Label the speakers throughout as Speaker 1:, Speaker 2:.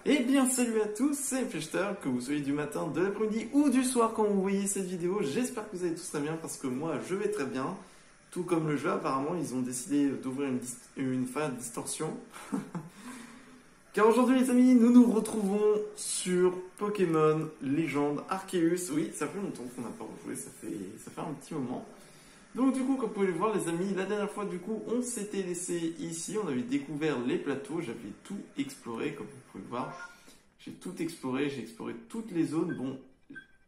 Speaker 1: Eh bien salut à tous, c'est Fechter, que vous soyez du matin, de l'après-midi ou du soir quand vous voyez cette vidéo, j'espère que vous allez tous très bien parce que moi je vais très bien. Tout comme le jeu, apparemment ils ont décidé d'ouvrir une phase distorsion. Car aujourd'hui les amis, nous nous retrouvons sur Pokémon Légende Arceus. Oui, ça fait longtemps qu'on n'a pas rejoué, ça fait un petit moment. Donc du coup, comme vous pouvez le voir les amis, la dernière fois du coup on s'était laissé ici, on avait découvert les plateaux, j'avais tout exploré comme vous pouvez le voir. J'ai tout exploré, j'ai exploré toutes les zones. Bon,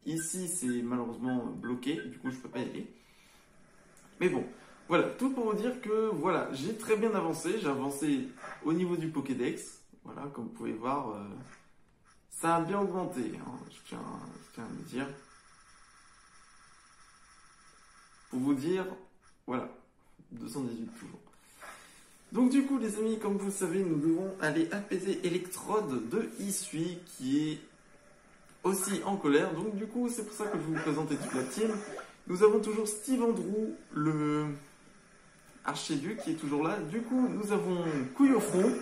Speaker 1: ici c'est malheureusement bloqué, du coup je peux pas y aller. Mais bon, voilà, tout pour vous dire que voilà, j'ai très bien avancé, j'ai avancé au niveau du Pokédex. Voilà, comme vous pouvez voir, ça a bien augmenté, hein, je tiens à le dire. Pour vous dire, voilà, 218 toujours. Donc du coup les amis, comme vous le savez, nous devons aller apaiser Electrode de Hisui qui est aussi en colère. Donc du coup c'est pour ça que je vais vous présenter toute la team. Nous avons toujours Steve Andrew, le archiduc qui est toujours là. Du coup nous avons Couillofron,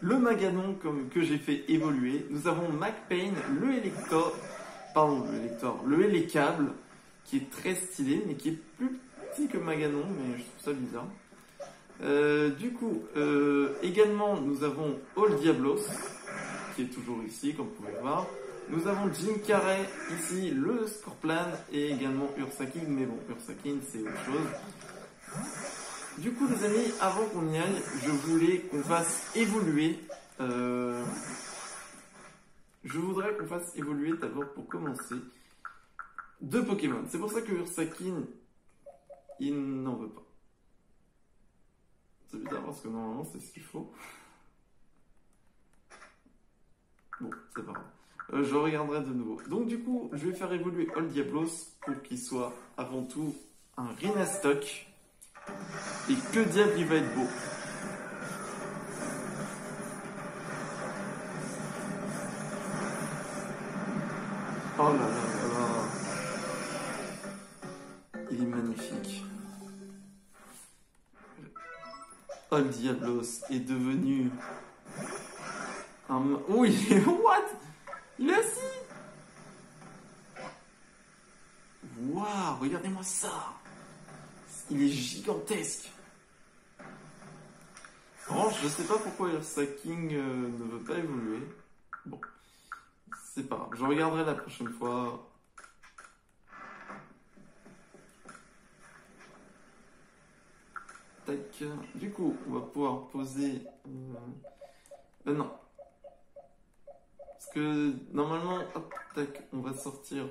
Speaker 1: le Maganon que j'ai fait évoluer. Nous avons McPain, le Hélicable qui est très stylé mais qui est plus petit que Maganon, mais je trouve ça bizarre. Également nous avons All Diablos qui est toujours ici comme vous pouvez le voir. Nous avons Jim Carrey ici, le Scorplan et également Ursaking, mais bon Ursaking c'est autre chose. Du coup les amis, avant qu'on y aille, je voulais qu'on fasse évoluer je voudrais qu'on fasse évoluer d'abord pour commencer deux Pokémon. C'est pour ça que Ursaking il n'en veut pas. C'est bizarre parce que normalement c'est ce qu'il faut. Bon, c'est pas grave. Je regarderai de nouveau. Donc du coup, je vais faire évoluer All Diablos pour qu'il soit avant tout un Rhinastock. Et que diable il va être beau. Oh là là là là. Il est magnifique. All Diablos est devenu un... Oui, what? Il est assis. Waouh, regardez-moi ça. Il est gigantesque. Bon, je sais pas pourquoi Ursaking ne veut pas évoluer. Bon, c'est pas grave. Je regarderai la prochaine fois. Tac. Du coup, on va pouvoir poser... non. Parce que normalement, hop, tac, on va sortir...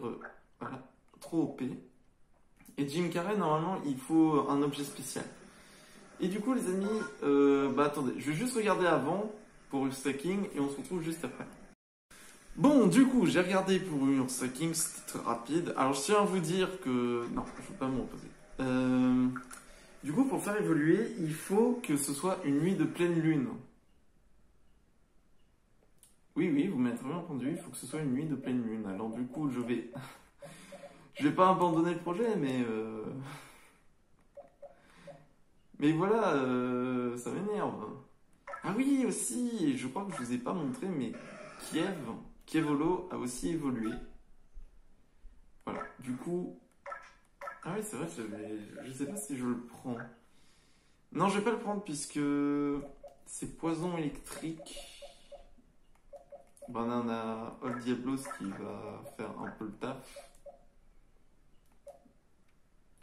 Speaker 1: voilà, trop OP. Et Jim Carrey, normalement, il faut un objet spécial. Et du coup, les amis, attendez, je vais juste regarder avant pour Ursaking et on se retrouve juste après. Bon, du coup, j'ai regardé pour Ursaking, c'était très rapide. Alors, je tiens à vous dire que... Non, je ne veux pas me reposer. Du coup, pour faire évoluer, il faut que ce soit une nuit de pleine lune. Oui, vous m'avez très bien entendu, il faut que ce soit une nuit de pleine lune. Alors, du coup, je vais... Je vais pas abandonner le projet, mais voilà, ça m'énerve. Ah oui, aussi, je crois que je vous ai pas montré, mais Kievolo a aussi évolué. Voilà, du coup... Ah oui, c'est vrai, je sais pas si je le prends. Non, je vais pas le prendre puisque c'est poison électrique. Ben, on a All Diablos qui va faire un peu le taf.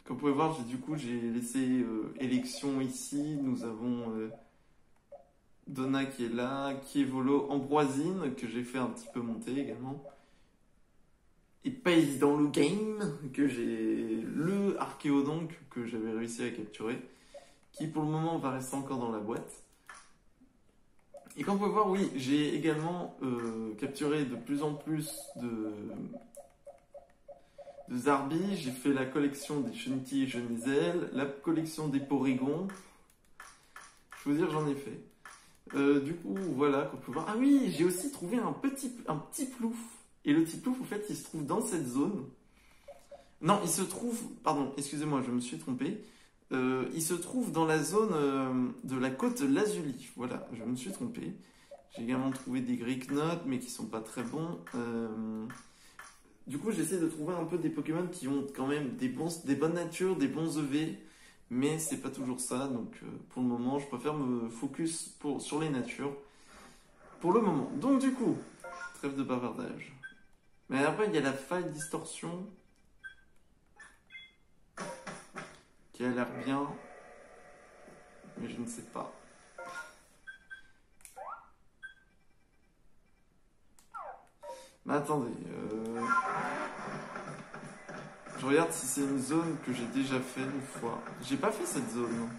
Speaker 1: Comme vous pouvez voir, j'ai laissé élection ici. Nous avons Donna qui est là, Kievolo, Ambroisine que j'ai fait un petit peu monter également. Et Pace dans le game, que j'ai le Archéodon que j'avais réussi à capturer, qui pour le moment va rester encore dans la boîte. Et comme vous pouvez voir, oui, j'ai également capturé de plus en plus de Zarbi. J'ai fait la collection des Chunti et Genizel, la collection des Porygon. Je veux dire, j'en ai fait. Du coup, voilà, comme vous pouvez voir. Ah oui, j'ai aussi trouvé un petit plouf. Et le petit plouf, en fait, il se trouve dans cette zone. Non, il se trouve... Pardon, excusez-moi, je me suis trompé. Il se trouve dans la zone de la côte Lazuli. Voilà, je me suis trompé. J'ai également trouvé des Gricknotes, mais qui sont pas très bons. Du coup, j'essaie de trouver un peu des Pokémon qui ont quand même des bonnes natures, des bons EV, mais c'est pas toujours ça. Donc, pour le moment, je préfère me focus sur les natures. Pour le moment. Donc, du coup, trêve de bavardage. Mais après, il y a la faille distorsion qui a l'air bien, mais je ne sais pas. Mais attendez, je regarde si c'est une zone que j'ai déjà fait une fois. J'ai pas fait cette zone.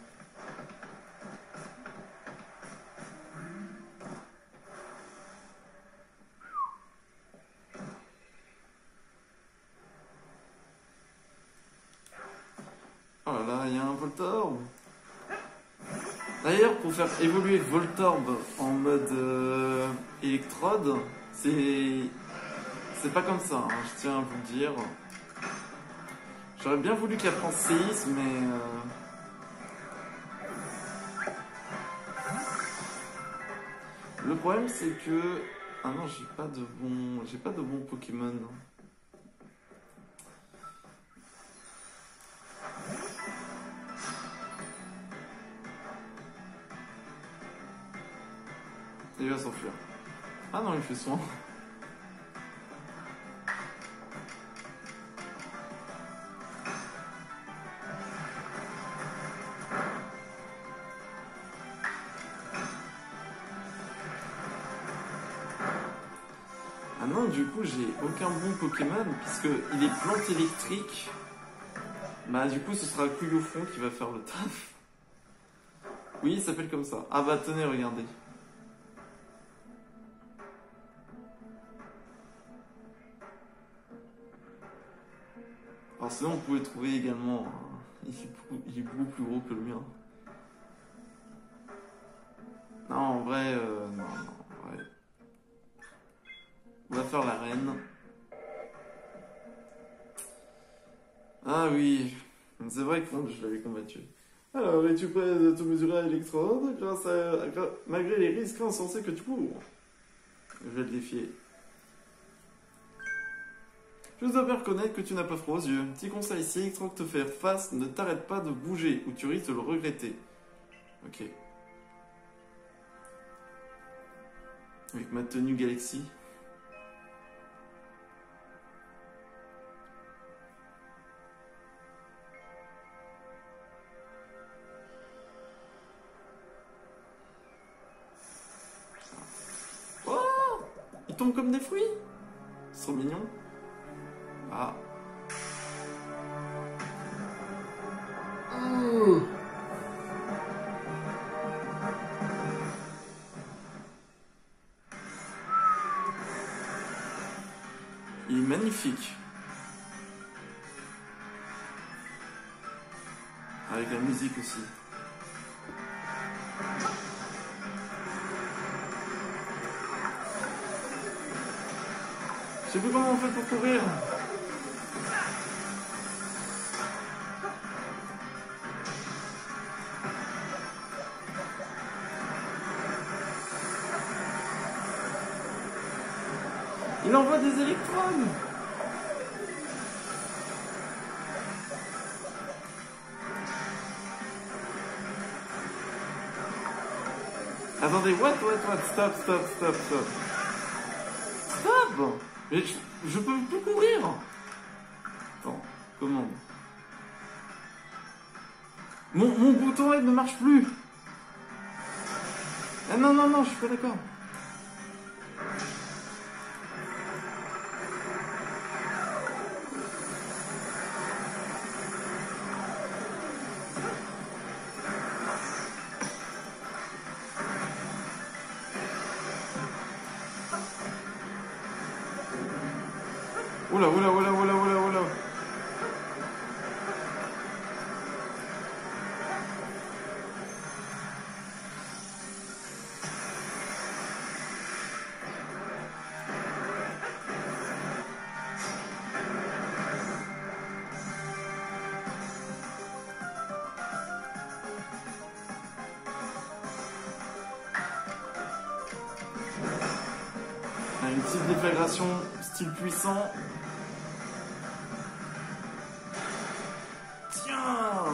Speaker 1: Oh là là, il y a un Voltorb. D'ailleurs, pour faire évoluer Voltorb en mode électrode, c'est pas comme ça, hein, je tiens à vous le dire. J'aurais bien voulu qu'elle prenne séisme, mais... Le problème, c'est que... Ah non, j'ai pas de bons Pokémon. Il va s'enfuir. Ah non, il fait soin. Ah non, du coup, j'ai aucun bon Pokémon, puisque il est plante électrique. Bah, du coup, ce sera Kuyofon qui va faire le taf. Oui, il s'appelle comme ça. Ah bah, tenez, regardez. Alors sinon, vous pouvez trouver également... il est beaucoup plus gros que le mien. Non, en vrai... non, ouais. On va faire la reine. Ah oui, c'est vrai que je l'avais combattu. Alors, es-tu prêt à te mesurer à Electrode malgré les risques insensés que tu cours? Je vais le défier. Je dois bien reconnaître que tu n'as pas froid aux yeux. Petit conseil, si Electrode te fait face, ne t'arrête pas de bouger ou tu risques de le regretter. Ok. Avec ma tenue Galaxy. Oh! Ils tombent comme des fruits. Ils sont mignons. Ah. Il est magnifique. Avec la musique aussi. Je sais plus comment on fait pour courir. Il envoie des électrons. Attendez, what, stop. Stop. Mais je peux plus courir. Attends, commande. Mon bouton aide ne marche plus. Ah non, je suis pas d'accord. Oula. Une petite déflagration, style puissant. Tiens!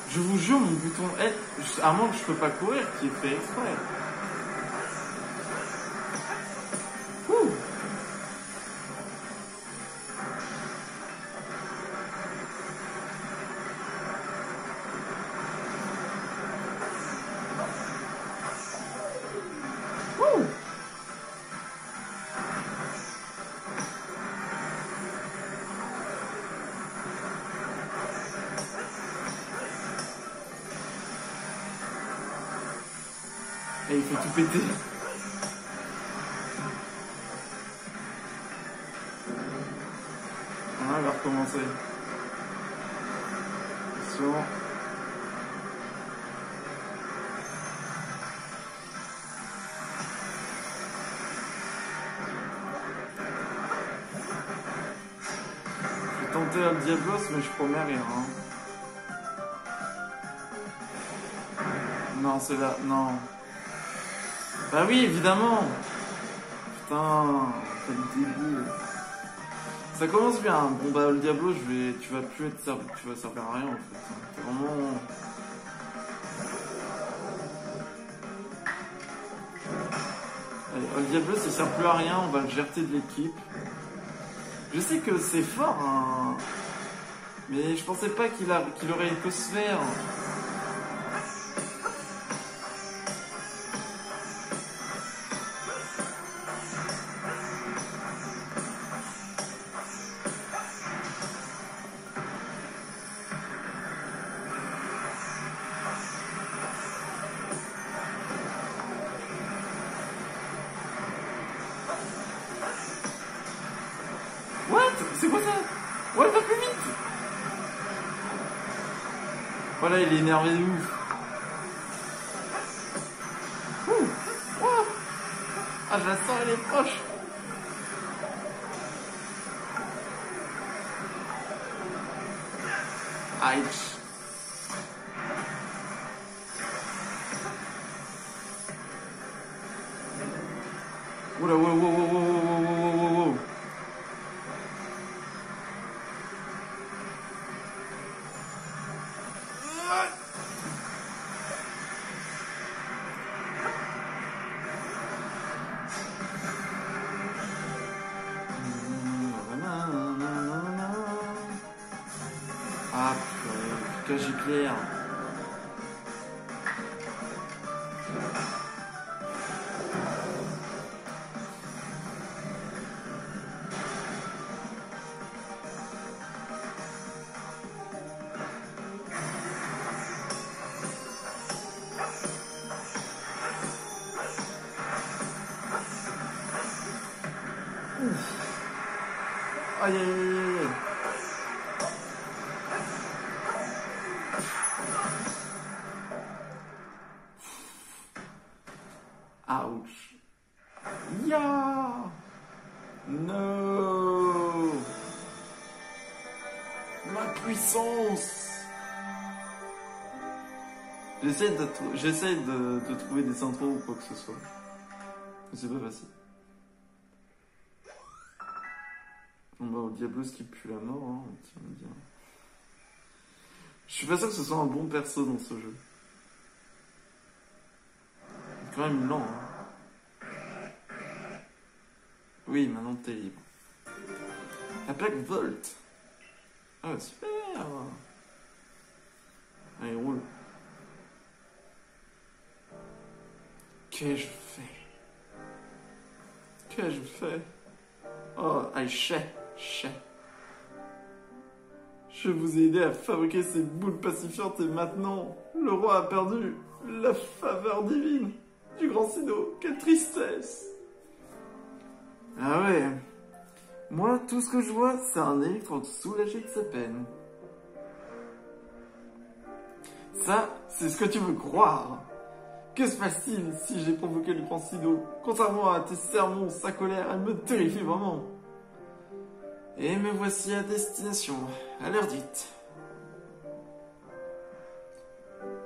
Speaker 1: Je vous jure, mon bouton L, à moins que je peux pas courir, qui est fait exprès. Ouh. Ouh. Et il faut tout péter. Voilà, on va recommencer. Attention. Je vais tenter un Diablos, mais je promets rien. Hein. Non, c'est là. Non. Bah oui, évidemment. Putain, quel débile. Ça commence bien. Bon bah le Diablo, tu vas plus être tu vas servir à rien en fait. C'est vraiment. Allez, le Diablo, ça sert plus à rien. On va le jeter de l'équipe. Je sais que c'est fort, hein, mais je pensais pas qu'il aurait une cosphère. C'est quoi ça? Ouais, va plus vite! Voilà, il est énervé de ouf. Ouh. Oh. Ah, je la sens, elle est proche. Aïe. Oula, wow, wow, wow, wow, wow, wow, wow, wow. Ah, putain, j'ai clair. Aïe, aïe, aïe, aïe. Ouch. Ya. No. Ma puissance. J'essaie de trouver des intros ou quoi que ce soit. Mais c'est pas facile. Bon bah au Diablo ce qui pue la mort, hein, tu vas me dire. Je suis pas sûr que ce soit un bon perso dans ce jeu. C'est quand même lent, hein. Oui, maintenant t'es libre. La plaque Volt. Ah super. Allez, roule. Qu'ai-je fait? Qu'ai-je fait? Oh, allez, chais. Je vous ai aidé à fabriquer ces boules pacifiantes et maintenant, le roi a perdu la faveur divine du grand Sido. Quelle tristesse! Ah ouais. Moi, tout ce que je vois, c'est un élu pour te soulager de sa peine. Ça, c'est ce que tu veux croire. Que se passe-t-il si j'ai provoqué le grand Sido? Contrairement à tes sermons, sa colère, elle me terrifie vraiment. Et me voici à destination, à l'heure dite.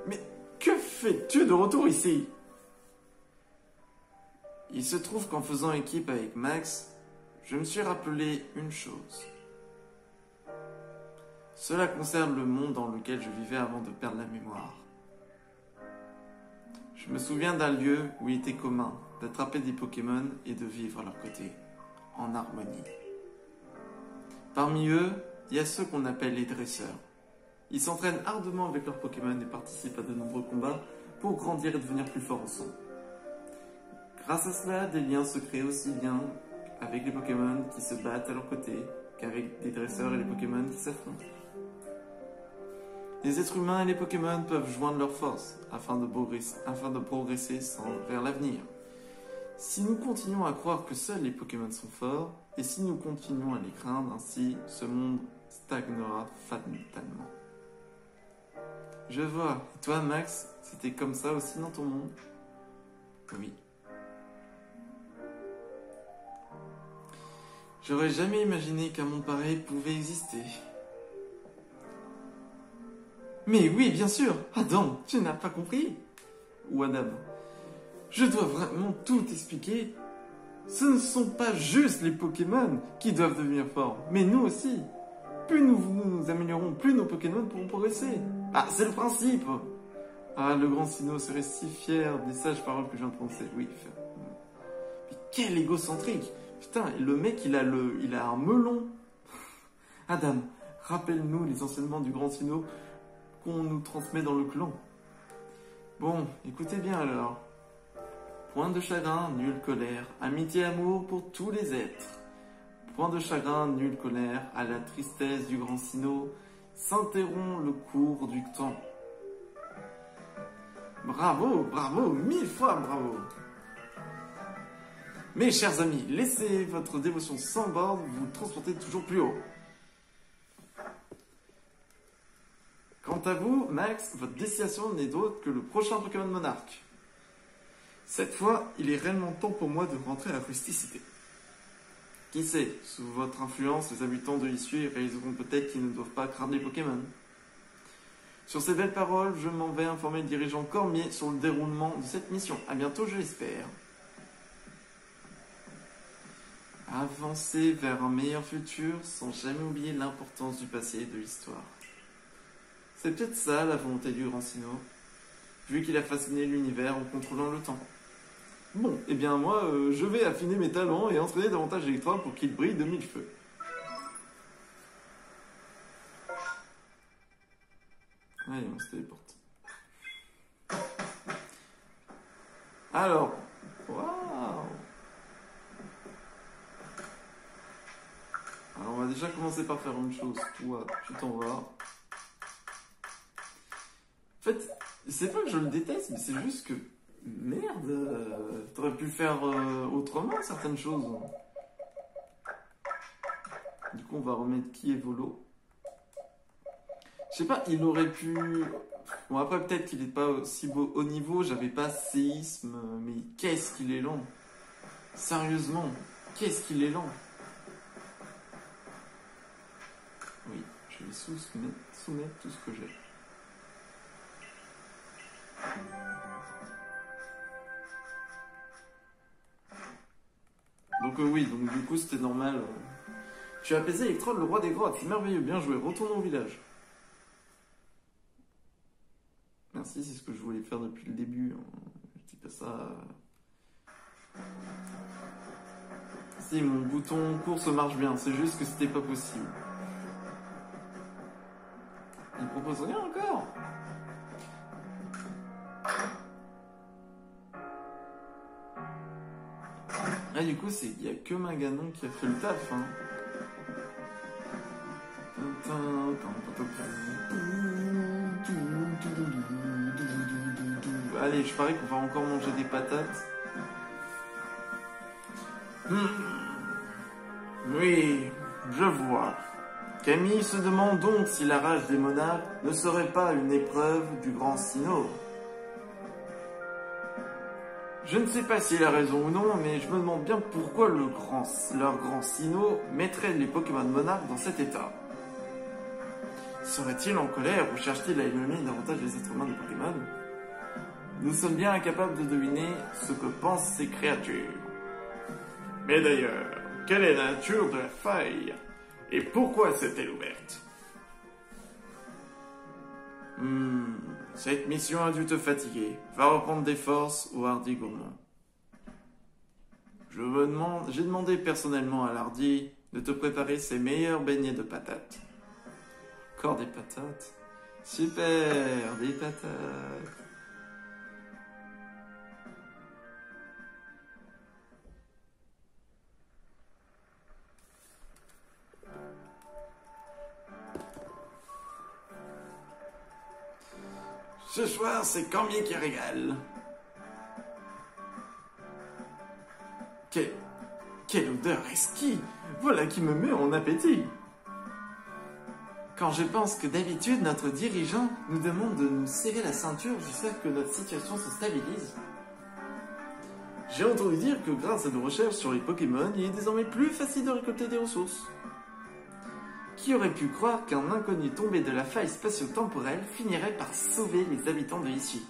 Speaker 1: Mais que fais-tu de retour ici? Il se trouve qu'en faisant équipe avec Max, je me suis rappelé une chose. Cela concerne le monde dans lequel je vivais avant de perdre la mémoire. Je me souviens d'un lieu où il était commun d'attraper des Pokémon et de vivre à leur côté, en harmonie. Parmi eux, il y a ceux qu'on appelle les dresseurs. Ils s'entraînent ardemment avec leurs Pokémon et participent à de nombreux combats pour grandir et devenir plus forts ensemble. Grâce à cela, des liens se créent aussi bien avec les Pokémon qui se battent à leur côté qu'avec des dresseurs et les Pokémon qui s'affrontent. Les êtres humains et les Pokémon peuvent joindre leurs forces afin de progresser vers l'avenir. Si nous continuons à croire que seuls les Pokémon sont forts, et si nous continuons à les craindre ainsi, ce monde stagnera fatalement. Je vois. Et toi, Max, c'était comme ça aussi dans ton monde? Oui. J'aurais jamais imaginé qu'un monde pareil pouvait exister. Mais oui, bien sûr. Adam, tu n'as pas compris? Ou Adam, je dois vraiment tout expliquer. Ce ne sont pas juste les Pokémon qui doivent devenir forts, mais nous aussi. Plus nous améliorons, plus nos Pokémon pourront progresser. Ah, c'est le principe. Ah, le grand Sinnoh serait si fier des sages paroles que je viens de prononcer. Oui. Mais quel égocentrique. Putain, le mec, il a un melon. Adam, rappelle-nous les enseignements du grand Sinnoh qu'on nous transmet dans le clan. Bon, écoutez bien alors. Point de chagrin, nulle colère, amitié, amour pour tous les êtres. Point de chagrin, nulle colère, à la tristesse du grand Sinnoh, s'interrompt le cours du temps. Bravo, bravo, 1000 fois bravo. Mes chers amis, laissez votre dévotion sans borne, vous transportez toujours plus haut. Quant à vous, Max, votre destination n'est d'autre que le prochain Pokémon Monarque. Cette fois, il est réellement temps pour moi de rentrer à la rusticité. Qui sait, sous votre influence, les habitants de l'issue réaliseront peut-être qu'ils ne doivent pas craindre les Pokémon. Sur ces belles paroles, je m'en vais informer le dirigeant Cormier sur le déroulement de cette mission. À bientôt, je l'espère. Avancer vers un meilleur futur sans jamais oublier l'importance du passé et de l'histoire. C'est peut-être ça la volonté du grand Sinnoh, vu qu'il a fasciné l'univers en contrôlant le temps. Bon, eh bien moi, je vais affiner mes talents et entraîner davantage l'électron pour qu'il brille de mille feux. Allez, on se téléporte. Alors, waouh! Alors on va déjà commencer par faire une chose. Toi, tu t'en vas. En fait, c'est pas que je le déteste, mais c'est juste que... Merde, t'aurais pu faire autrement certaines choses. Du coup, on va remettre qui est Volo. Je sais pas, il aurait pu... Bon, après, peut-être qu'il n'est pas aussi beau au niveau. J'avais pas séisme, mais qu'est-ce qu'il est lent. Sérieusement, qu'est-ce qu'il est lent. Oui, je vais soumettre tout ce que j'ai. Donc oui, donc du coup c'était normal. Tu as apaisé Electrode, le roi des grottes. C'est merveilleux, bien joué. Retournons au village. Merci, c'est ce que je voulais faire depuis le début. Je dis pas ça. Si, mon bouton course marche bien, c'est juste que c'était pas possible. Il propose rien encore. Ah, du coup, il n'y a que Maganon qui a fait le taf. Hein. Allez, je parie qu'on va encore manger des patates. Oui, je vois. Camille se demande donc si la rage des monarques ne serait pas une épreuve du grand Sinnoh. Je ne sais pas s'il a raison ou non, mais je me demande bien pourquoi leur grand Sinnoh mettrait les Pokémon monarques dans cet état. Serait-il en colère ou cherche-t-il à éloigner davantage les êtres humains des Pokémon? Nous sommes bien incapables de deviner ce que pensent ces créatures. Mais d'ailleurs, quelle est la nature de la faille? Et pourquoi s'est-elle ouverte? Cette mission a dû te fatiguer. Va reprendre des forces au hardi gourmand. J'ai demandé personnellement à l'hardi de te préparer ses meilleurs beignets de patates. Encore des patates? Super, des patates. Ce soir, c'est Cormier qui régale. Quelle odeur exquise! Voilà qui me met en appétit. Quand je pense que d'habitude, notre dirigeant nous demande de nous serrer la ceinture jusqu'à ce que notre situation se stabilise. J'ai entendu dire que grâce à nos recherches sur les Pokémon, il est désormais plus facile de récolter des ressources. Qui aurait pu croire qu'un inconnu tombé de la faille spatio-temporelle finirait par sauver les habitants de ici?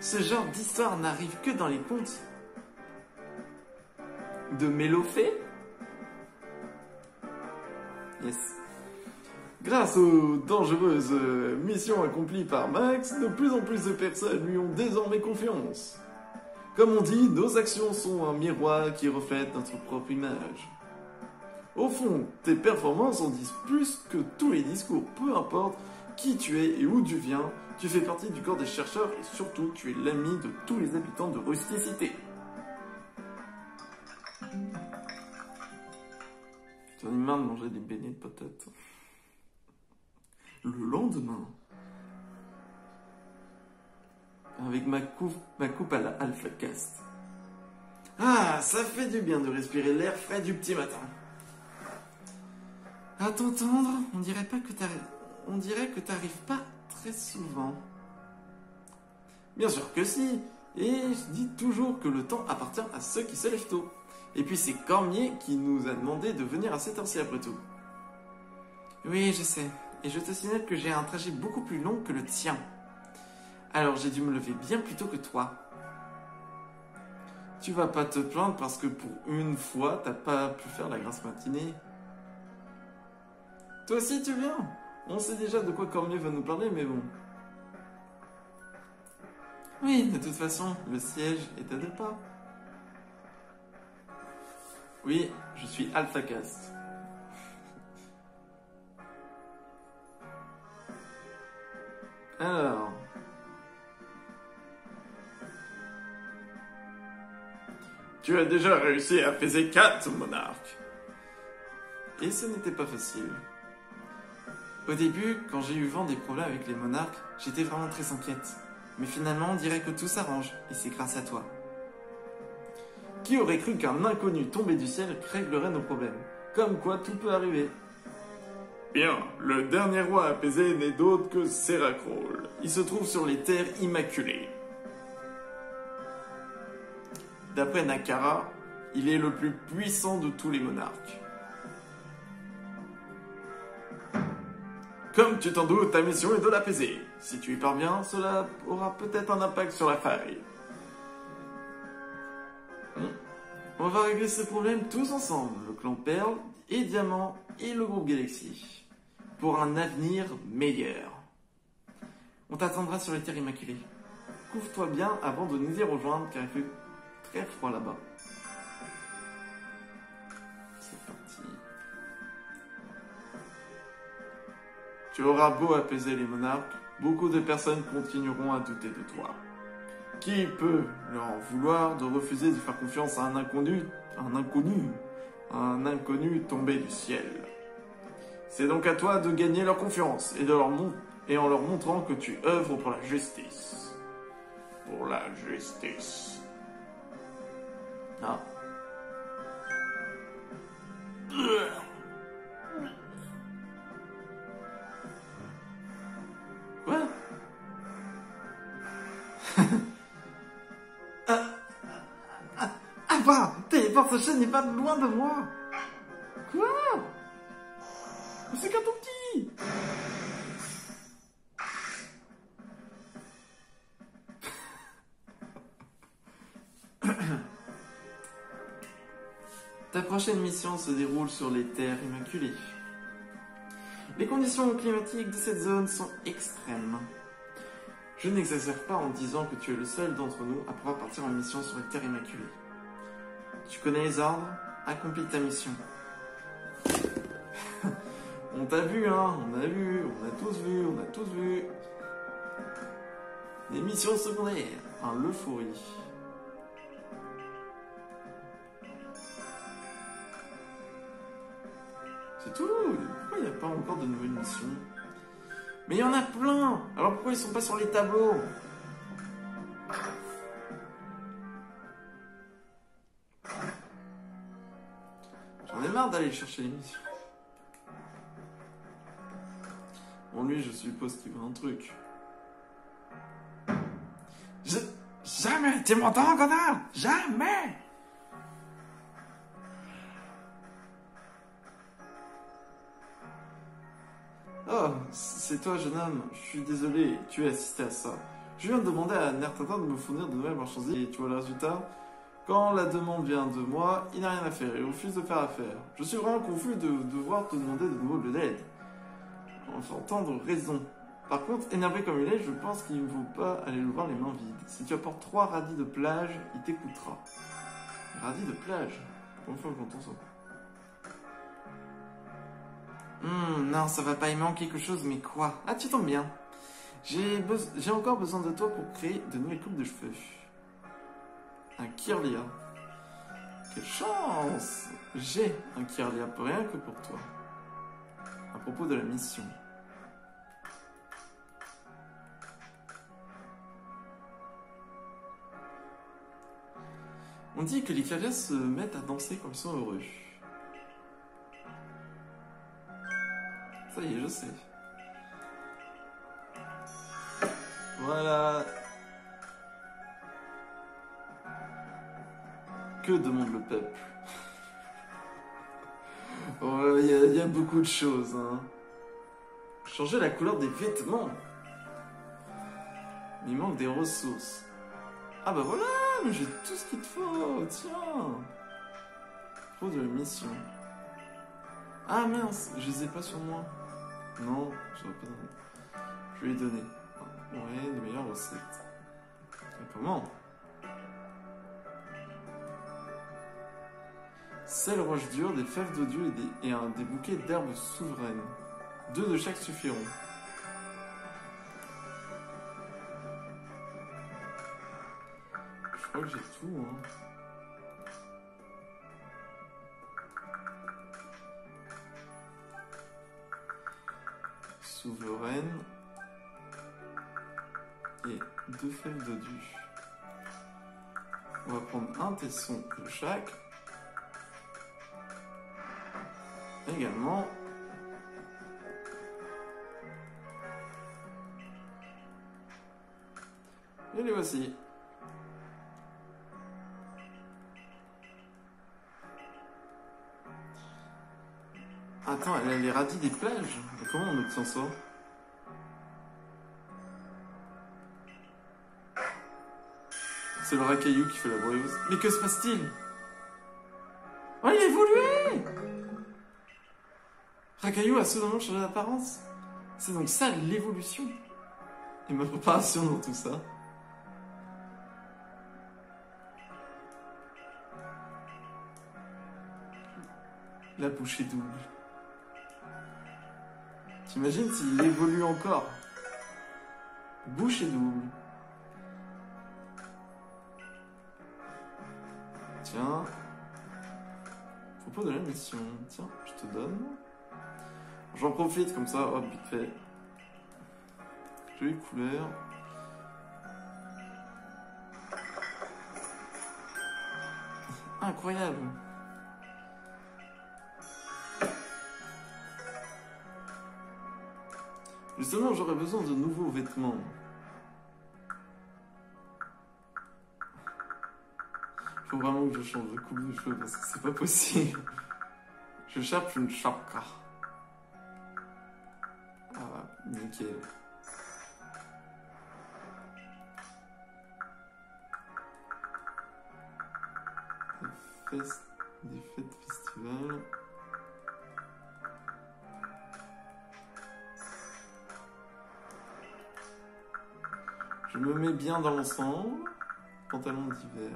Speaker 1: Ce genre d'histoire n'arrive que dans les contes de Mélofée? Yes. Grâce aux dangereuses missions accomplies par Max, de plus en plus de personnes lui ont désormais confiance. Comme on dit, nos actions sont un miroir qui reflète notre propre image. Au fond, tes performances en disent plus que tous les discours. Peu importe qui tu es et où tu viens, tu fais partie du corps des chercheurs et surtout, tu es l'ami de tous les habitants de Rusticité. J'en ai marre de manger des beignets de patates. Le lendemain, avec ma coupe à la Alpha Cast. Ah, ça fait du bien de respirer l'air frais du petit matin. À t'entendre, on dirait que t'arrives pas très souvent. Bien sûr que si. Et je dis toujours que le temps appartient à ceux qui se lèvent tôt. Et puis c'est Cormier qui nous a demandé de venir à cette heure-ci après tout. Oui, je sais. Et je te signale que j'ai un trajet beaucoup plus long que le tien. Alors j'ai dû me lever bien plus tôt que toi. Tu vas pas te plaindre parce que pour une fois, t'as pas pu faire la grasse matinée. Toi aussi tu viens. On sait déjà de quoi Cormier va nous parler, mais bon. Oui, de toute façon, le siège est à 2 pas. Oui, je suis Alpha Cast. Alors... Tu as déjà réussi à apaiser 4 monarques. Et ce n'était pas facile. Au début, quand j'ai eu vent des problèmes avec les monarques, j'étais vraiment très inquiète. Mais finalement, on dirait que tout s'arrange, et c'est grâce à toi. Qui aurait cru qu'un inconnu tombé du ciel réglerait nos problèmes? Comme quoi, tout peut arriver. Bien, le dernier roi apaisé n'est d'autre que Seracrol. Il se trouve sur les terres immaculées. D'après Nakara, il est le plus puissant de tous les monarques. Comme tu t'en doutes, ta mission est de l'apaiser. Si tu y parviens, cela aura peut-être un impact sur la faille. On va régler ce problème tous ensemble, le clan Perle et Diamant et le groupe Galaxy, pour un avenir meilleur. On t'attendra sur les terres immaculées. Couvre-toi bien avant de nous y rejoindre car il fait très froid là-bas. C'est parti. Tu auras beau apaiser les monarques, beaucoup de personnes continueront à douter de toi. Qui peut leur en vouloir de refuser de faire confiance à un inconnu tombé du ciel? C'est donc à toi de gagner leur confiance et en leur montrant que tu œuvres pour la justice. Pour la justice. Ah. Quoi? Ah. voir, sa chaîne n'est pas loin de moi. Quoi? C'est qu'un tout petit. Ta prochaine mission se déroule sur les terres immaculées. Les conditions climatiques de cette zone sont extrêmes. Je n'exagère pas en disant que tu es le seul d'entre nous à pouvoir partir en mission sur les terres immaculées. Tu connais les ordres? Accomplis ta mission. On t'a vu, hein? On a vu, on a tous vu, on a tous vu. Des missions secondaires, un l'euphorie. C'est tout. Pourquoi il n'y a pas encore de nouvelles missions? Mais il y en a plein. Alors pourquoi ils sont pas sur les tableaux? J'en ai marre d'aller chercher les missions. Bon, lui, je suppose qu'il veut un truc. Jamais. Tu m'entends, connard? Jamais. Oh, c'est toi, jeune homme. Je suis désolé, tu as assisté à ça. Je viens de demander à Nertata de me fournir de nouvelles marchandises et tu vois le résultat? Quand la demande vient de moi, il n'a rien à faire, il refuse de faire affaire. Je suis vraiment confus de devoir te demander de nouveau de l'aide. Enfin, entendre raison. Par contre, énervé comme il est, je pense qu'il ne vaut pas aller le voir les mains vides. Si tu apportes 3 radis de plage, il t'écoutera. Radis de plage? Combien de fois j'entends ça? Non, ça va pas, il manque quelque chose, mais quoi? Ah, tu tombes bien. J'ai encore besoin de toi pour créer de nouvelles coupes de cheveux. Un Kirlia. Quelle chance! J'ai un Kirlia, rien que pour toi. À propos de la mission. On dit que les Kirlias se mettent à danser quand ils sont heureux. Ça y est, je sais. Voilà. Que demande le peuple? Oh, il y a beaucoup de choses, hein. Changer la couleur des vêtements. Il manque des ressources. Ah bah voilà, mais j'ai tout ce qu'il te faut, tiens. Trop de mission. Ah mince, je les ai pas sur moi. Non, j'aurais pas donné. Je vais lui donner. Ouais, les meilleures recettes. Et comment? Sel roche dure, des fèves d'odieux et des bouquets d'herbes souveraines. 2 de chaque suffiront. Je crois que j'ai tout, hein. Souveraine. Et 2 fèves d'odieux. On va prendre un tesson de chaque. Également. Et les voici. Attends, elle a les radis des plages. Mais comment on obtient ça? C'est le racaillou qui fait la broyeuse. Mais que se passe-t-il? Oh, il a évolué! Racaillou a soudainement changé d'apparence. C'est donc ça l'évolution. Et ma préparation dans tout ça. La bouchée double. T'imagines s'il évolue encore? Bouchée double. Tiens. Propos de la mission. Tiens, je te donne. J'en profite comme ça, hop, vite fait. Jolie couleur. Incroyable. Justement, j'aurais besoin de nouveaux vêtements. Il Faut vraiment que je change de coupe de cheveux parce que c'est pas possible. Je cherche une chapka. Ah, nickel. Des fêtes festivals. Je me mets bien dans l'ensemble. Pantalon d'hiver.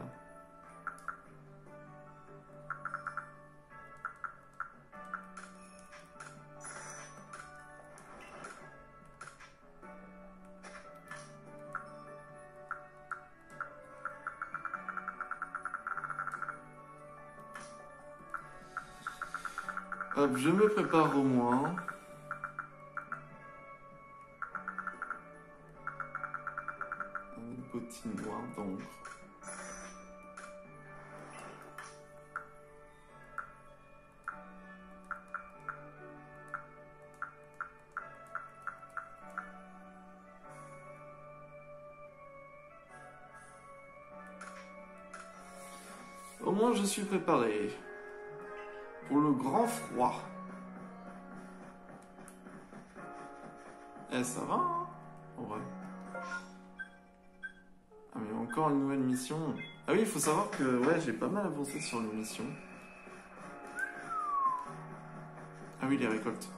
Speaker 1: Hop, je me prépare au moins. Une bottine noire d'ombre. Au moins, je suis préparé pour le grand froid. Eh, ça va, hein? En vrai. Ah, mais encore une nouvelle mission. Ah oui, il faut savoir que ouais, j'ai pas mal avancé sur les missions. Ah oui, les récoltes.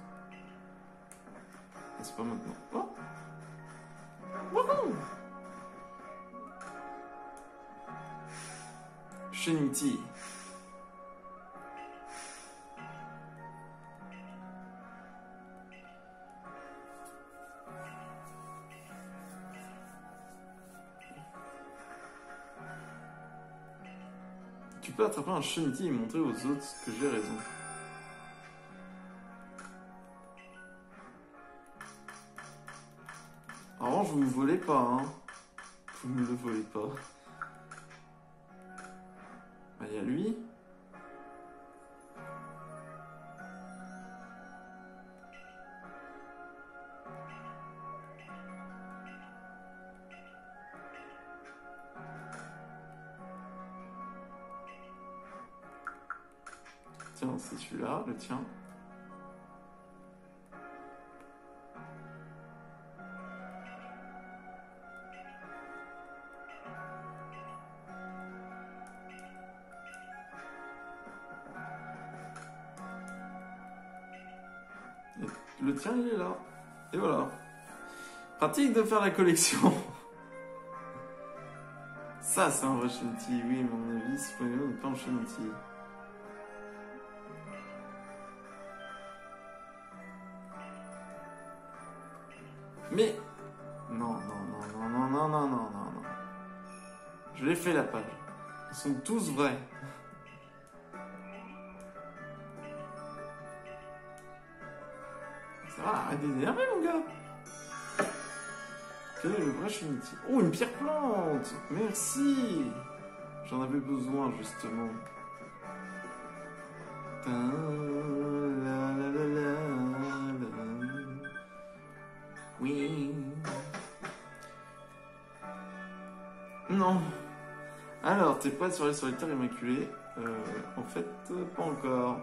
Speaker 1: Ah, c'est pas maintenant. Oh! Wouhou! Shenity. Tu peux attraper un Shenity et montrer aux autres que j'ai raison. En revanche, vous ne volez pas, hein. Vous ne le volez pas. Bah, il y a lui. Tiens, c'est celui-là, le tien. Et le tien, il est là. Et voilà. Pratique de faire la collection. Ça, c'est un vrai Shenity. Oui, à mon avis, c'est pas un Shenity. Mais non, non, non, non, non, non, non, non, non, non. Je l'ai fait la page. Ils sont tous vrais. Ça va, arrête d'énerver, mon gars. Quel est le vrai Shenity? Oh, une pierre plante. Merci. J'en avais besoin, justement. Ta la la la la la. Oui. Non. Alors, t'es prêt sur les solitaires immaculés? En fait, pas encore.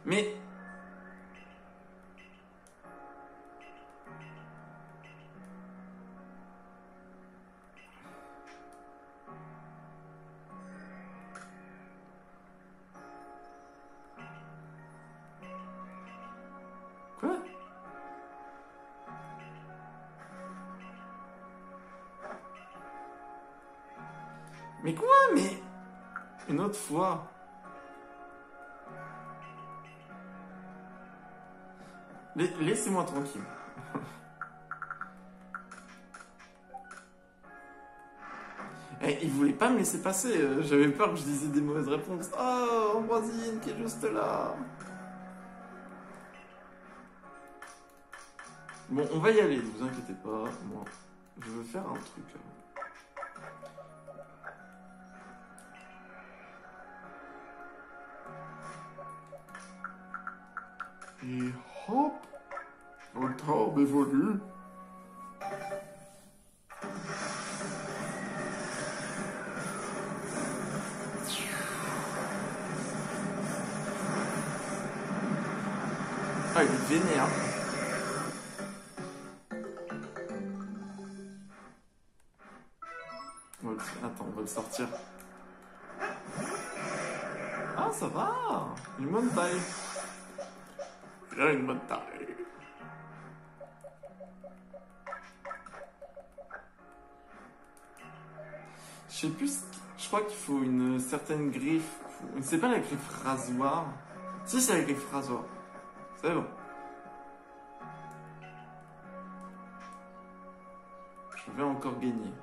Speaker 1: Mais... Quoi? Mais quoi? Mais... Une autre fois. Laissez-moi tranquille. Eh, il voulait pas me laisser passer. J'avais peur que je disais des mauvaises réponses. Oh, Ambroisine qui est juste là. Bon, on va y aller, ne vous inquiétez pas. Moi, je veux faire un truc. Et hop, notre orbe évolue. Ah, il est vénère. Attends, on va le sortir. Ah, ça va. Une bonne taille. Il a une bonne taille. Je sais plus, je crois qu'il faut une certaine griffe. C'est pas la griffe rasoir. Si, c'est la griffe rasoir. C'est bon. Je vais encore gagner.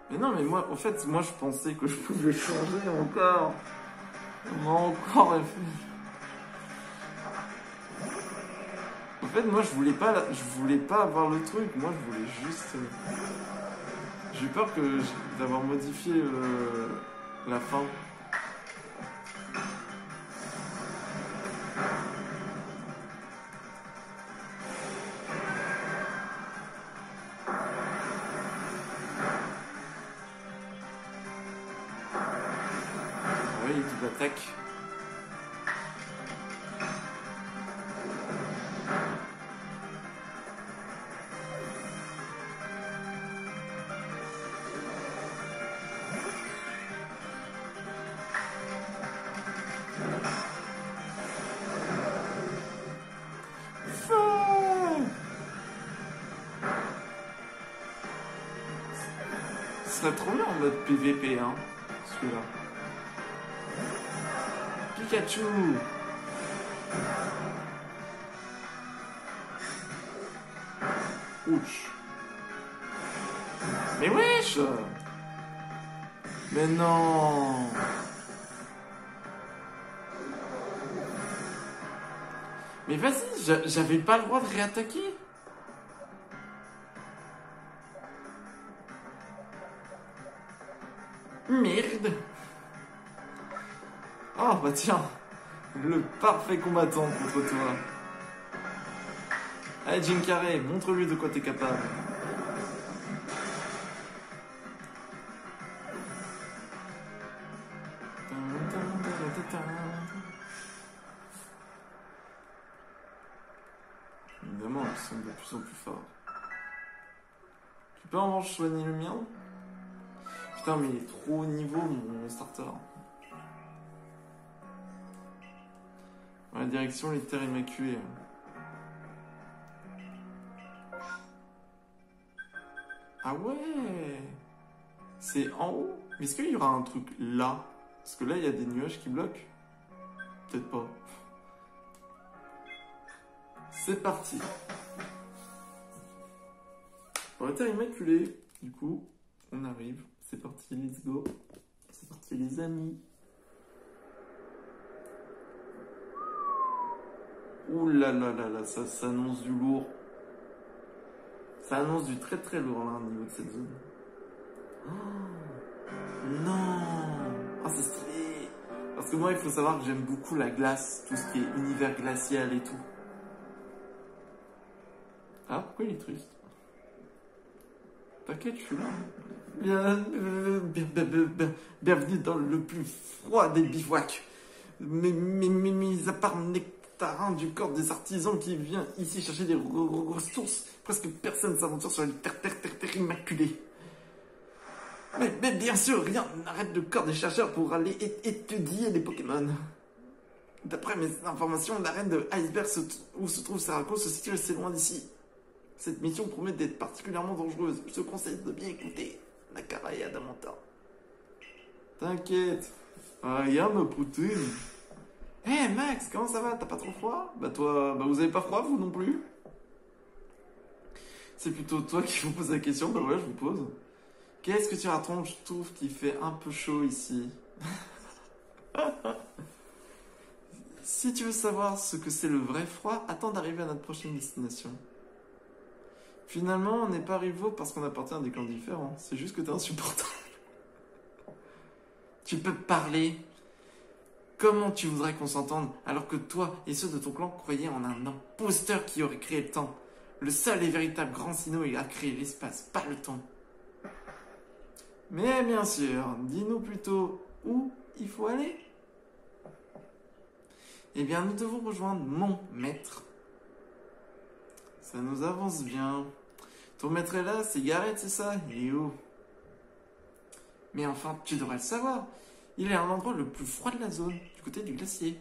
Speaker 1: Mais non, mais moi, au fait, moi je pensais que je pouvais changer encore. On m'a encore réfléchi. En fait, moi je voulais pas avoir le truc. Moi je voulais juste. J'ai eu peur d'avoir modifié la fin. Oui, double attaque. Ce serait trop bien en mode PVP, hein, celui-là. Pikachu! Ouch! Mais wesh! Mais non! Mais vas-y, j'avais pas le droit de réattaquer! Merde! Oh bah tiens! Le parfait combattant contre toi! Allez Jim Carrey, montre-lui de quoi t'es capable! Évidemment, ils sont de plus en plus forts. Tu peux en revanche soigner le mien? Putain, mais il est trop haut niveau, mon starter. Dans la direction, les terres immaculées. Ah ouais! C'est en haut? Mais est-ce qu'il y aura un truc là? Parce que là, il y a des nuages qui bloquent. Peut-être pas. C'est parti. Pour la terre immaculée, du coup, on arrive. C'est parti, let's go. C'est parti, les amis. Ouh là là là là, ça s'annonce du lourd. Ça annonce du très très lourd là au niveau de cette zone. Oh, non. Oh, c'est stylé. Parce que moi, il faut savoir que j'aime beaucoup la glace, tout ce qui est univers glacial et tout. Ah, pourquoi il est triste? T'inquiète, je suis là. Bienvenue dans le plus froid des bivouacs. Mis à part nectarin du corps des artisans qui vient ici chercher des ressources, presque personne s'aventure sur les terres immaculées. Mais bien sûr, rien n'arrête le corps des chercheurs pour aller étudier les Pokémon. D'après mes informations, l'arène de Iceberg où se trouve Sarako se situe assez loin d'ici. Cette mission promet d'être particulièrement dangereuse. Je te conseille de bien écouter Nakara et Adamanta. T'inquiète. Rien me poutine. Hé Max, comment ça va? T'as pas trop froid? Bah toi, vous avez pas froid vous non plus? C'est plutôt toi qui vous pose la question, bah ouais je vous pose. Qu'est-ce que tu racontes? Je trouve qu'il fait un peu chaud ici. Si tu veux savoir ce que c'est le vrai froid, attends d'arriver à notre prochaine destination. Finalement, on n'est pas rivaux parce qu'on appartient à des clans différents. C'est juste que t'es insupportable. Tu peux parler. Comment tu voudrais qu'on s'entende alors que toi et ceux de ton clan croyaient en un imposteur qui aurait créé le temps? Le seul et véritable grand Sinnoh, il a créé l'espace, pas le temps. Mais bien sûr, dis-nous plutôt où il faut aller. Eh bien, nous devons rejoindre mon maître. Ça nous avance bien. Ton maître est là, c'est Gareth, c'est ça? Il est où? Mais enfin, tu devrais le savoir. Il est à l'endroit le plus froid de la zone, du côté du glacier.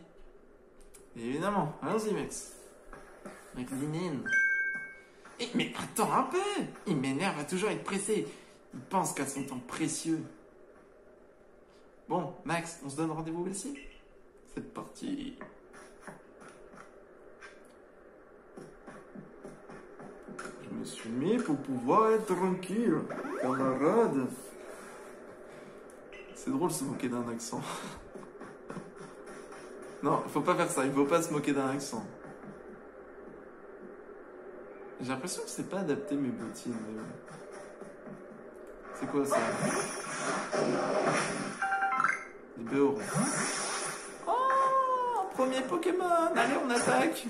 Speaker 1: Évidemment, allons-y, Max. Avec Linen. Mais attends un peu! Il m'énerve à toujours être pressé. Il pense qu'à son temps précieux. Bon, Max, on se donne rendez-vous au glacier? C'est parti. Je me suis mis pour pouvoir être tranquille, camarade. C'est drôle de se moquer d'un accent. Non, il faut pas faire ça, il faut pas se moquer d'un accent. J'ai l'impression que c'est pas adapté mes bottines. Mais... C'est quoi ça? Des beurres. Oh, premier Pokémon. Allez, on attaque.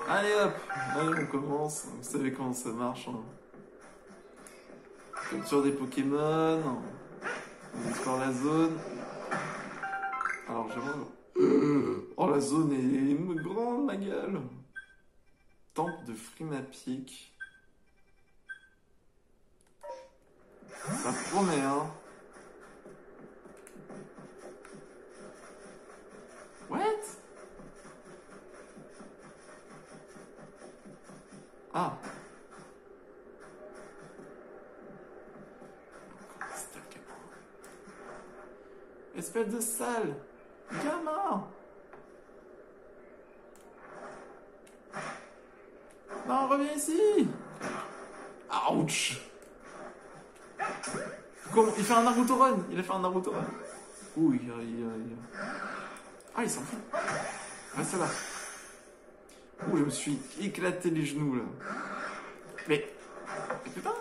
Speaker 1: Allez hop, allez on commence. Vous savez comment ça marche. Hein. Capture des Pokémon. On explore la zone. Alors j'aimerais... Oh la zone est grande ma gueule. Temple de Frimapic. Ça promet hein. What? Ah. Espèce de sale. Gamin. Non, reviens ici. Ouch. Comment? Il fait un Naruto Run. Il a fait un Naruto Run. Ouh, Ah, il s'en fout. Reste là. Ouh, je me suis éclaté les genoux, là. Mais putain.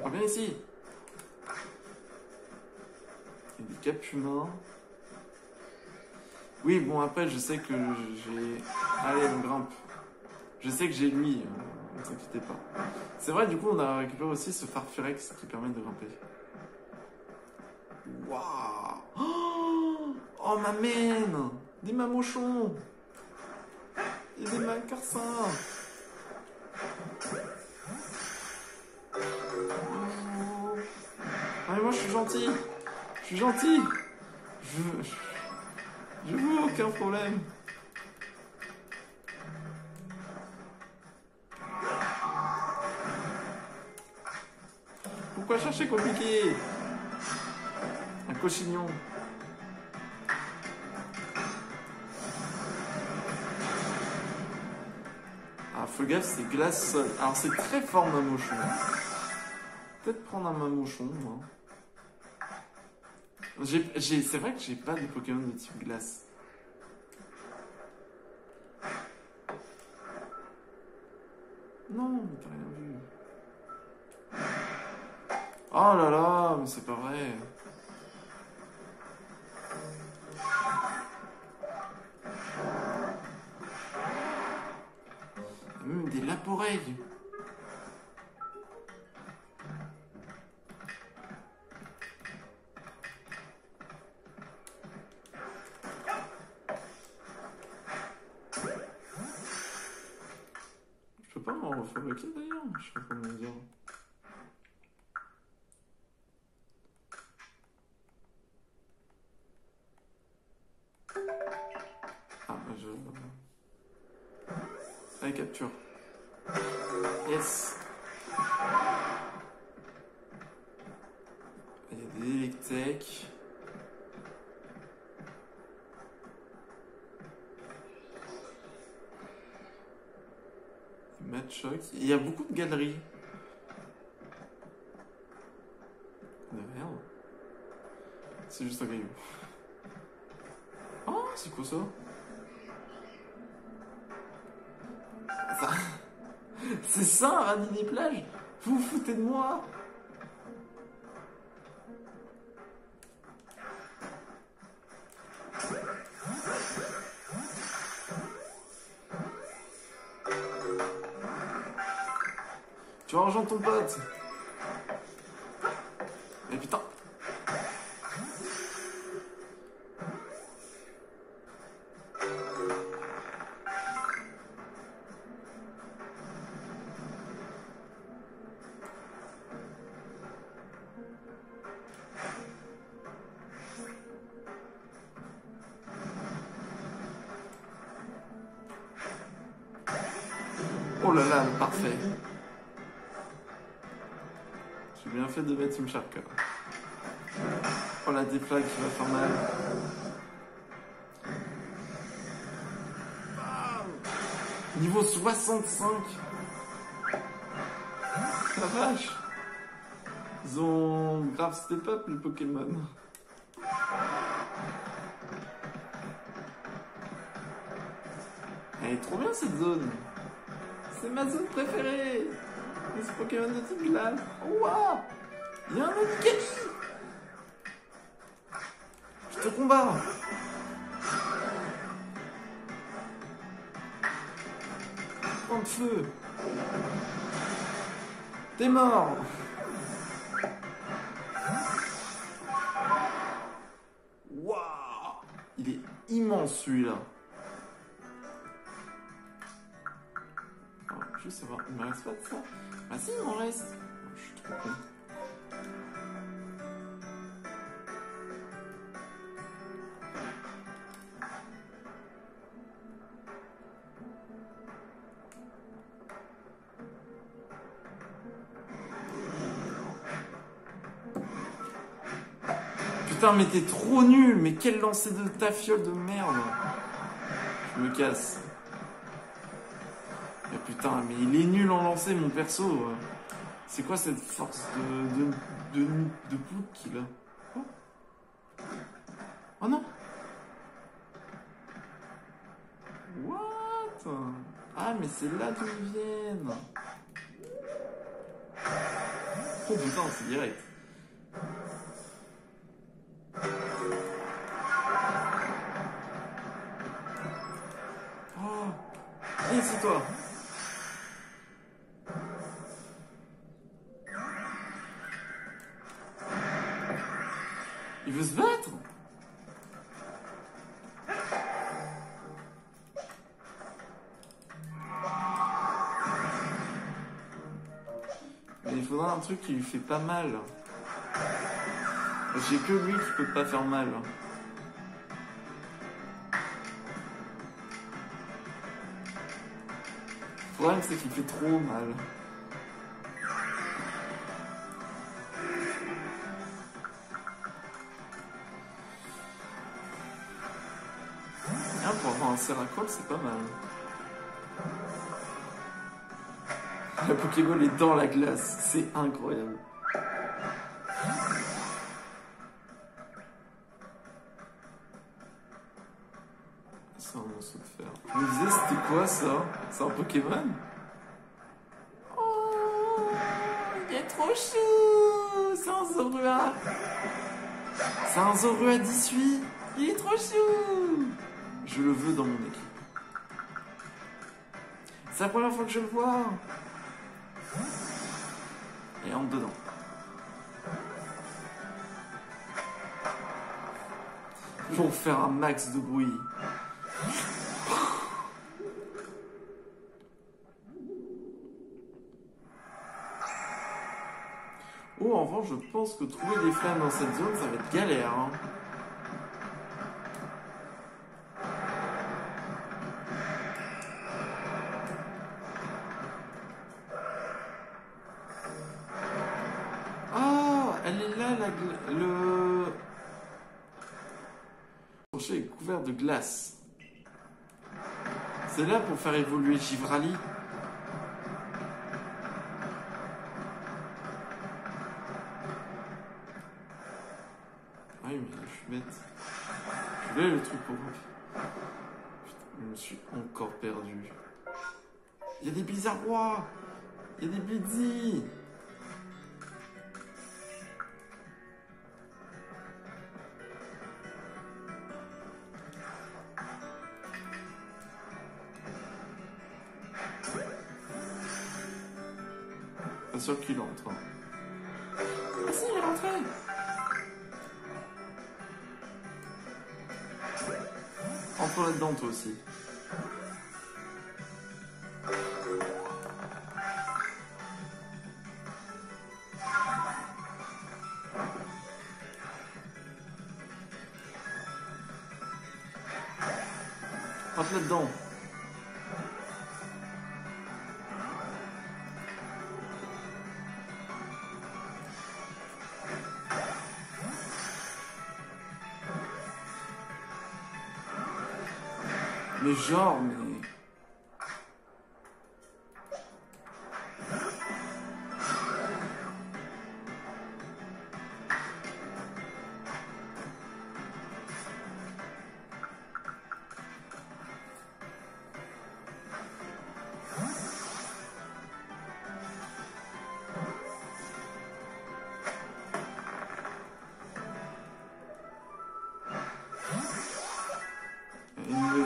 Speaker 1: Reviens ici. Il y a des capulins. Oui, bon, après, je sais que j'ai... Allez, on grimpe. Je sais que j'ai lui, ne t'inquiétez pas. C'est vrai, du coup, on a récupéré aussi ce Farfurex qui permet de grimper. Waouh! Oh, ma mène! Des mamochons! Et des macarsins! Ah, mais moi, je suis gentil! Je suis gentil! Je veux aucun problème! Pourquoi chercher compliqué? Un cochignon. Ah, fais gaffe, c'est glace sol. Alors, c'est très fort, Mamochon. Peut-être prendre un Mamochon, moi. C'est vrai que j'ai pas de Pokémon de type glace. Non, mais t'as rien vu. Oh là là, mais c'est pas vrai. Il y a même des laporeilles. Je peux pas m'en refabriquer d'ailleurs, je sais pas comment dire. Ah bah je... Allez, capture. Yes. Il y a des Electek. Des Machoc. Il y a beaucoup de galeries. De merde. C'est juste un caillou. Oh, c'est quoi ça? C'est ça, un radis des plages? Vous vous foutez de moi? Tu vas rejoindre ton pote. Mais putain. Oh là là, parfait. J'ai bien fait de mettre une charca. Oh la déflag qui va faire mal. Niveau 65. La vache. Ils ont grave step up les Pokémon. Elle est trop bien cette zone. C'est ma zone préférée. Les Pokémon de type glace. Oh waouh. Il y a un Pikachu. Je te combats. Prends de feu. T'es mort. Waouh. Il est immense celui-là. Je sais pas, il me reste pas de ça. Ah si, il m'en reste. Je suis trop con. Putain, mais t'es trop nul. Mais quel lancer de ta fiole de merde. Je me casse. Mais putain, mais il est nul en lancer, mon perso. C'est quoi cette force de plouc qu'il a? Oh. Oh non. What? Ah, mais c'est là d'où ils viennent. Oh putain, c'est direct. Oh. Et c'est toi. Il veut se battre? Mais il faudra un truc qui lui fait pas mal. J'ai que lui qui peut pas faire mal. Le problème c'est qu'il fait trop mal. Pour avoir un Seracol, c'est pas mal. La Pokéball est dans la glace, c'est incroyable. C'est un morceau de fer. Je me disais, c'était quoi ça? C'est un Pokémon? Oh, il est trop chou! C'est un Zorua! C'est un Zorua 18! Il est trop chou! Je le veux dans mon équipe. C'est la première fois que je le vois. Et entre dedans. Pour faire un max de bruit. Oh, en revanche, je pense que trouver des flammes dans cette zone, ça va être galère. Hein. Elle est là, le plancher est couvert de glace. C'est là pour faire évoluer Givrali. Ah oui, mais je suis bête. Je voulais le truc pour moi. Putain, je me suis encore perdu. Il y a des Blizzardois. Il y a des Blizzy. Pas sûr qu'il entre. Hein. Ah si, il est rentré. Entre là-dedans, toi aussi. Rentre là-dedans. Mais genre, mais...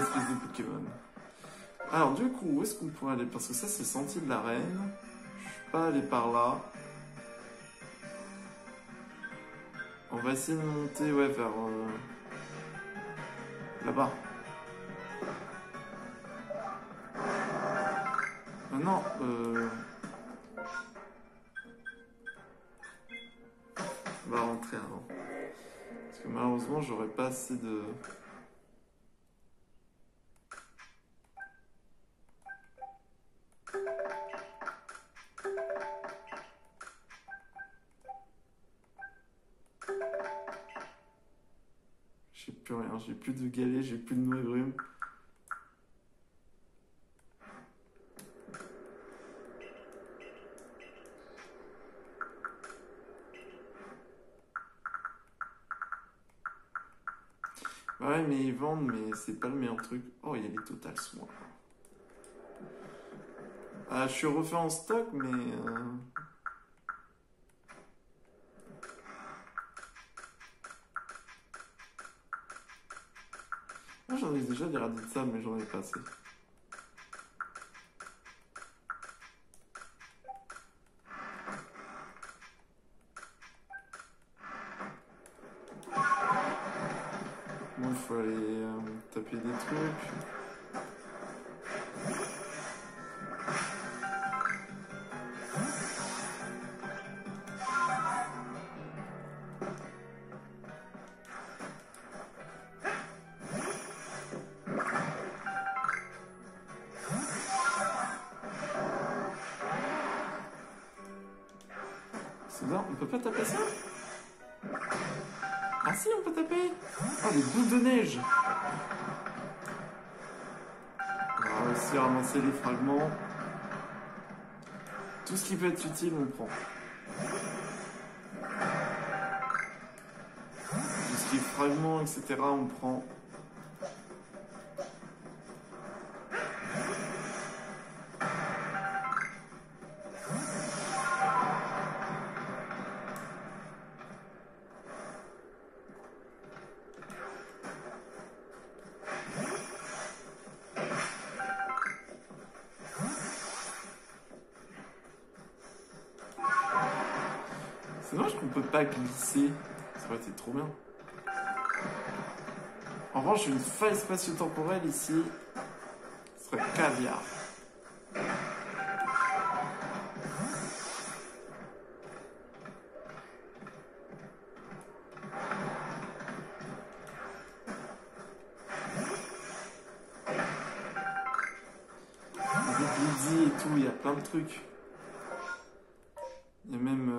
Speaker 1: espèce de Pokémon. Alors du coup, où est-ce qu'on pourrait aller? Parce que ça, c'est Sentier de la Reine. Je suis pas allé par là. On va essayer de monter, ouais, vers... là-bas. Non, on va rentrer avant. Parce que malheureusement, j'aurais pas assez de... J'ai plus rien, j'ai plus de galets, j'ai plus de noix brumes. Ouais, mais ils vendent, mais c'est pas le meilleur truc. Oh, il y a les Total Soins. Ah, je suis refait en stock, mais... Moi, j'en ai déjà des radis de sable, mais j'en ai pas assez. Bon, il faut aller taper des trucs. C'est bon, on peut pas taper ça? Ah si, on peut taper! Oh, les boules de neige! On va réussir à ramasser les fragments. Tout ce qui peut être utile, on prend. Tout ce qui est fragments, etc., on prend. C'est dommage qu'on peut pas glisser. Ça aurait été trop bien. En revanche, une faille spatio-temporelle ici. Ce serait caviar. Avec Lydie et tout, il y a plein de trucs. Il y a même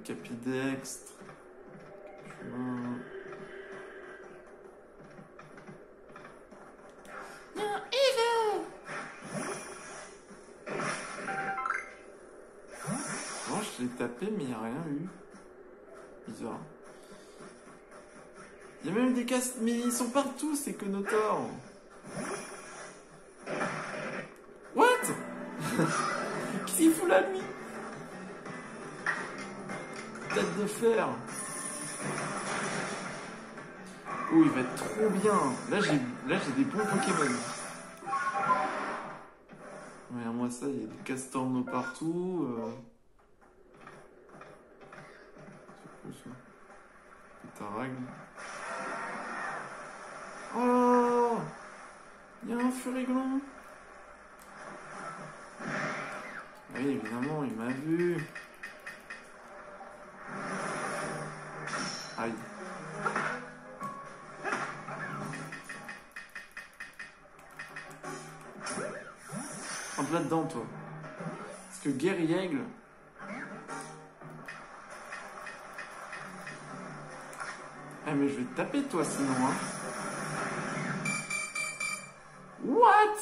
Speaker 1: Capidextre. Non, je l'ai tapé, mais il n'y a rien eu. Bizarre. Il y a même des castes, mais ils sont partout, ces Conotors. What? Qu'est-ce qu'il fout là, lui? Tête de fer. Oh, il va être trop bien. Là, j'ai des bons Pokémon. Regarde-moi ça, il y a des Castorno partout. Taragle. Oh, il y a un Furigloin. Oui, évidemment, il m'a vu. Aïe. Entre là-dedans, toi. Parce que Guerriègle... Ah, mais je vais te taper, toi, sinon, hein. What?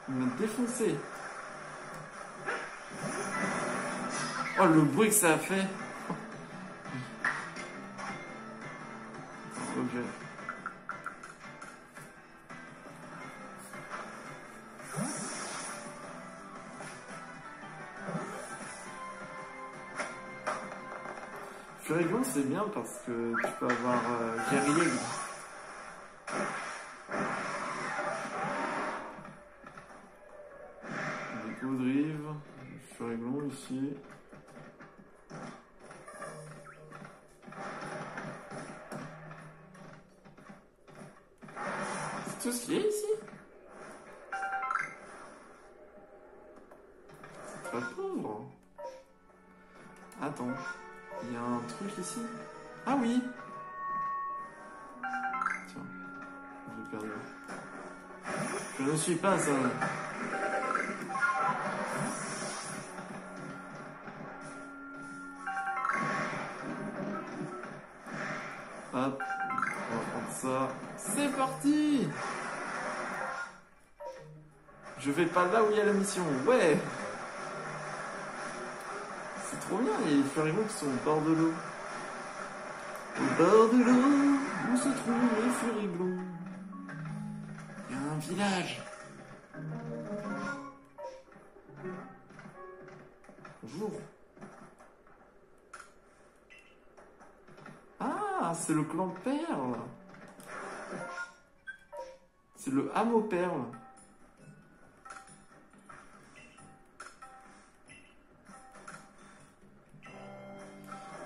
Speaker 1: Il m'a défoncé. Oh, le bruit que ça a fait. Ok. Furigloin, c'est bien parce que tu peux avoir Guerriègle. Goudrive, Furigloin ici. C'est tout ce qu'il y a ici. C'est très pauvre. Attends, il y a un truc ici. Ah oui. Tiens, j'ai perdu. Je ne suis pas ça. Hop, on va prendre ça. C'est parti! Je vais pas là où il y a la mission. Ouais! C'est trop bien, il y a les Furigloins qui sont au bord de l'eau. Au bord de l'eau, où se trouvent les Furigloins? Il y a un village. Bonjour. Ah, c'est le clan Perle. C'est le hameau Perle.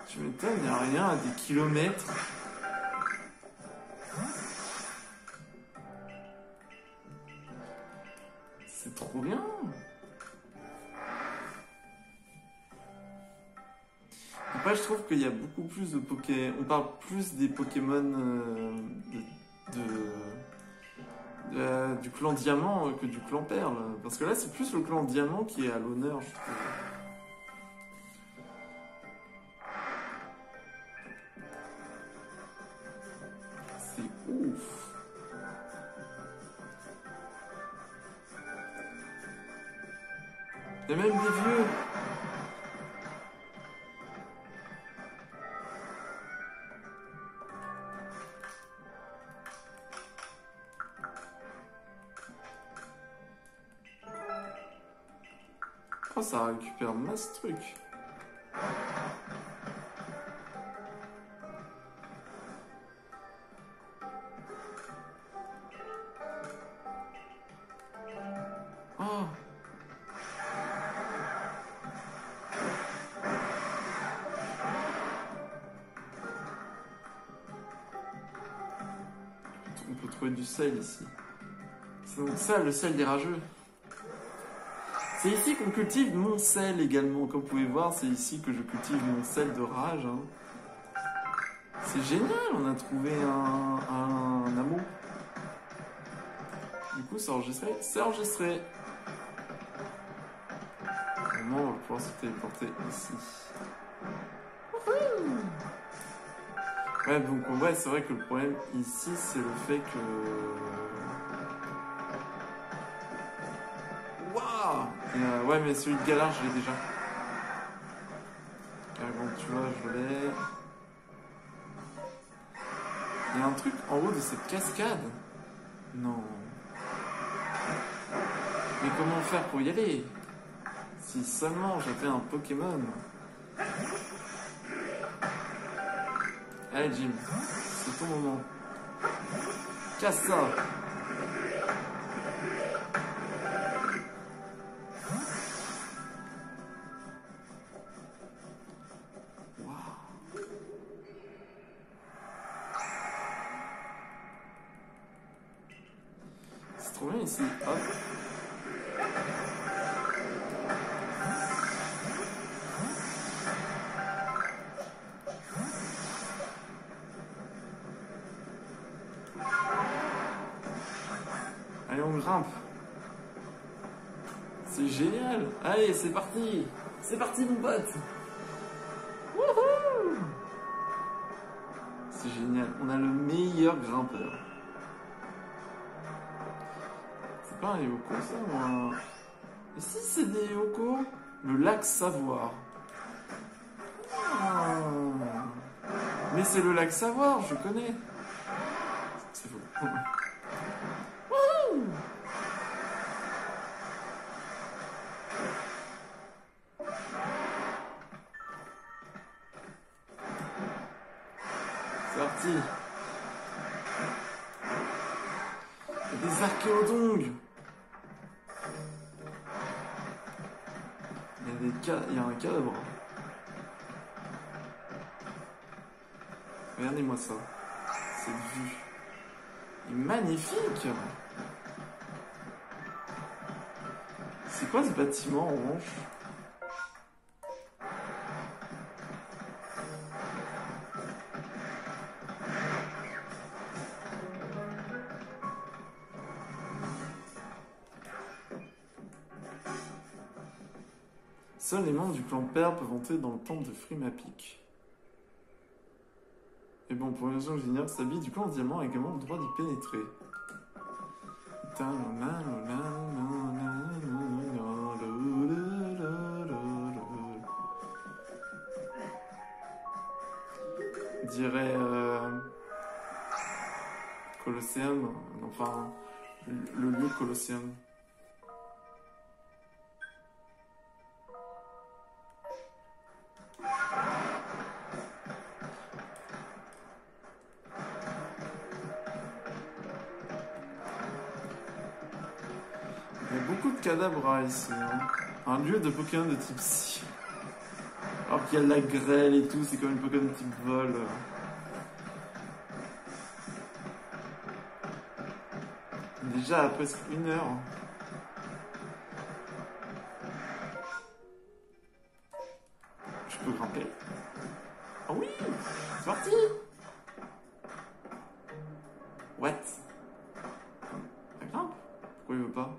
Speaker 1: Tu m'étonnes, il n'y a rien à des kilomètres. C'est trop bien. Après, je trouve qu'il y a beaucoup plus de Pokémon. On parle plus des Pokémon du clan Diamant que du clan Perle. Parce que là, c'est plus le clan Diamant qui est à l'honneur, je trouve. C'est ouf. Il y a même des vieux. Oh, ça récupère masse truc. Oh. On peut trouver du sel ici. C'est donc ça, le sel des rageux. C'est ici qu'on cultive mon sel également. Comme vous pouvez voir, c'est ici que je cultive mon sel de rage. Hein. C'est génial, on a trouvé un hameau. Du coup, c'est enregistré. C'est enregistré. Normalement, on va pouvoir se téléporter ici. Ouais, donc ouais, c'est vrai que le problème ici, c'est le fait que... Waouh! Ouais, mais celui de Galar, je l'ai déjà. Gargantua, je l'ai. Il y a un truc en haut de cette cascade. Non. Mais comment faire pour y aller? Si seulement j'avais un Pokémon. Allez, Jim, c'est ton moment. Casse ça. trop bien ici. Hop. Allez, on grimpe. C'est génial. Allez, c'est parti. C'est parti, mon pote. Wouhou! C'est génial. On a le meilleur grimpeur. C'est pas un Yoko, ça, ou un... Et si c'est des Yoko? Le lac Savoir. Ah. Mais c'est le lac Savoir, je connais. C'est faux. Wouhou! C'est parti. Il y a des archéodongues. Il y a un cadavre. Regardez-moi ça. Cette vue. Il est magnifique. C'est quoi ce bâtiment orange? Seuls les membres du clan Père peuvent entrer dans le temple de Frimapik. Et bon, pour une raison que j'ignore, Sabi du clan Diamant a également le droit d'y pénétrer. Je dirais Colosseum, enfin le lieu Colosseum. Il y a beaucoup de cadavres ici. Hein. Un lieu de Pokémon de type Psy. Alors qu'il y a la grêle et tout, c'est comme une Pokémon de type vol. Déjà à presque 1 heure. Je peux grimper. Ah oui, c'est parti. What? Ça grimpe? Pourquoi il veut pas?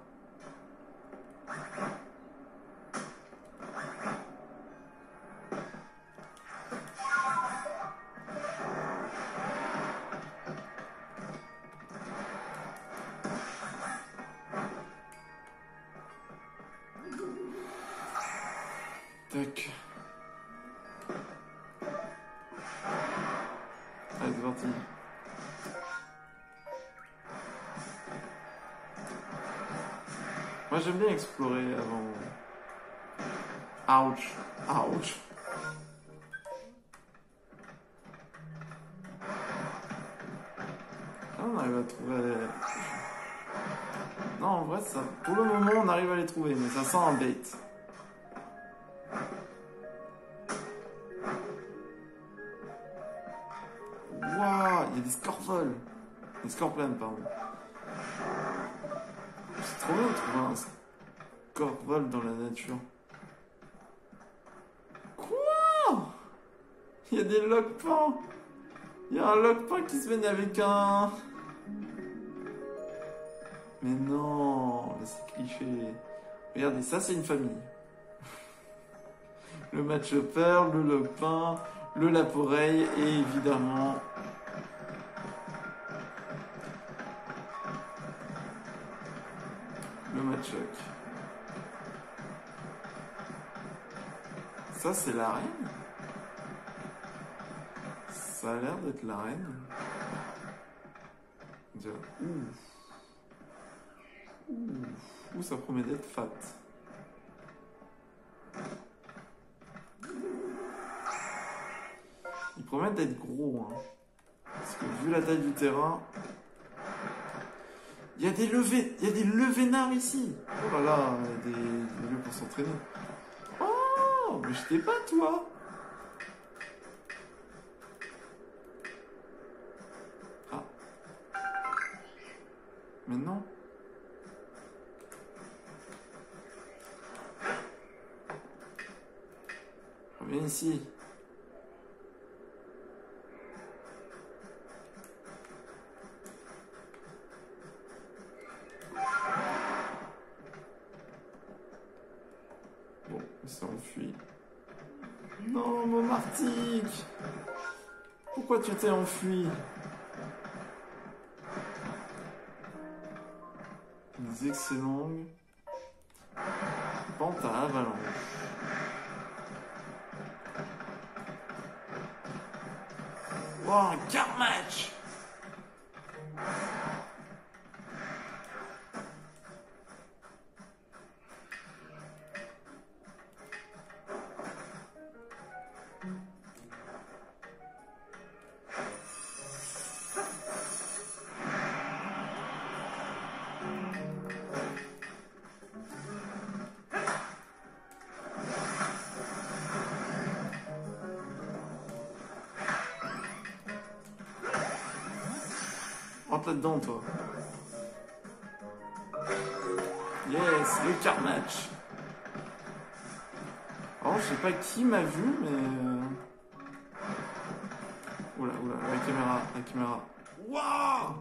Speaker 1: Tac. Allez, c'est parti. Moi, j'aime bien explorer avant. Ouch. Ouch. Ah, on arrive à trouver... Non, en vrai, ça... Pour le moment, on arrive à les trouver, mais ça sent un bait. Waouh, il y a des scorvols. Des scorpions, pardon. C'est trop bien de trouver un scorvol dans la nature. Quoi? Il y a des lockpins. Il y a un lockpin qui se mène avec un... Mais non, c'est cliché. Regardez, ça c'est une famille. Le match-upper, le lockpin, le laporeille et évidemment... le matchoc. Ça c'est la reine? Ça a l'air d'être la reine. Ouh, ça promet d'être fat. Il promet d'être gros, hein. Parce que vu la taille du terrain, il y a des levénards ici. Oh là là, il y a des lieux pour s'entraîner. Oh, mais je t'ai pas, toi. Ah. Mais non. ici. Bon, il s'est enfui. Non, mon Martique! Pourquoi tu t'es enfui? Des excellents pente à avalanche. Oh, un car match! Rentre là-dedans, toi. Yes, le car match. Alors, je sais pas qui m'a vu, mais... Oula, oula, la caméra. Waouh!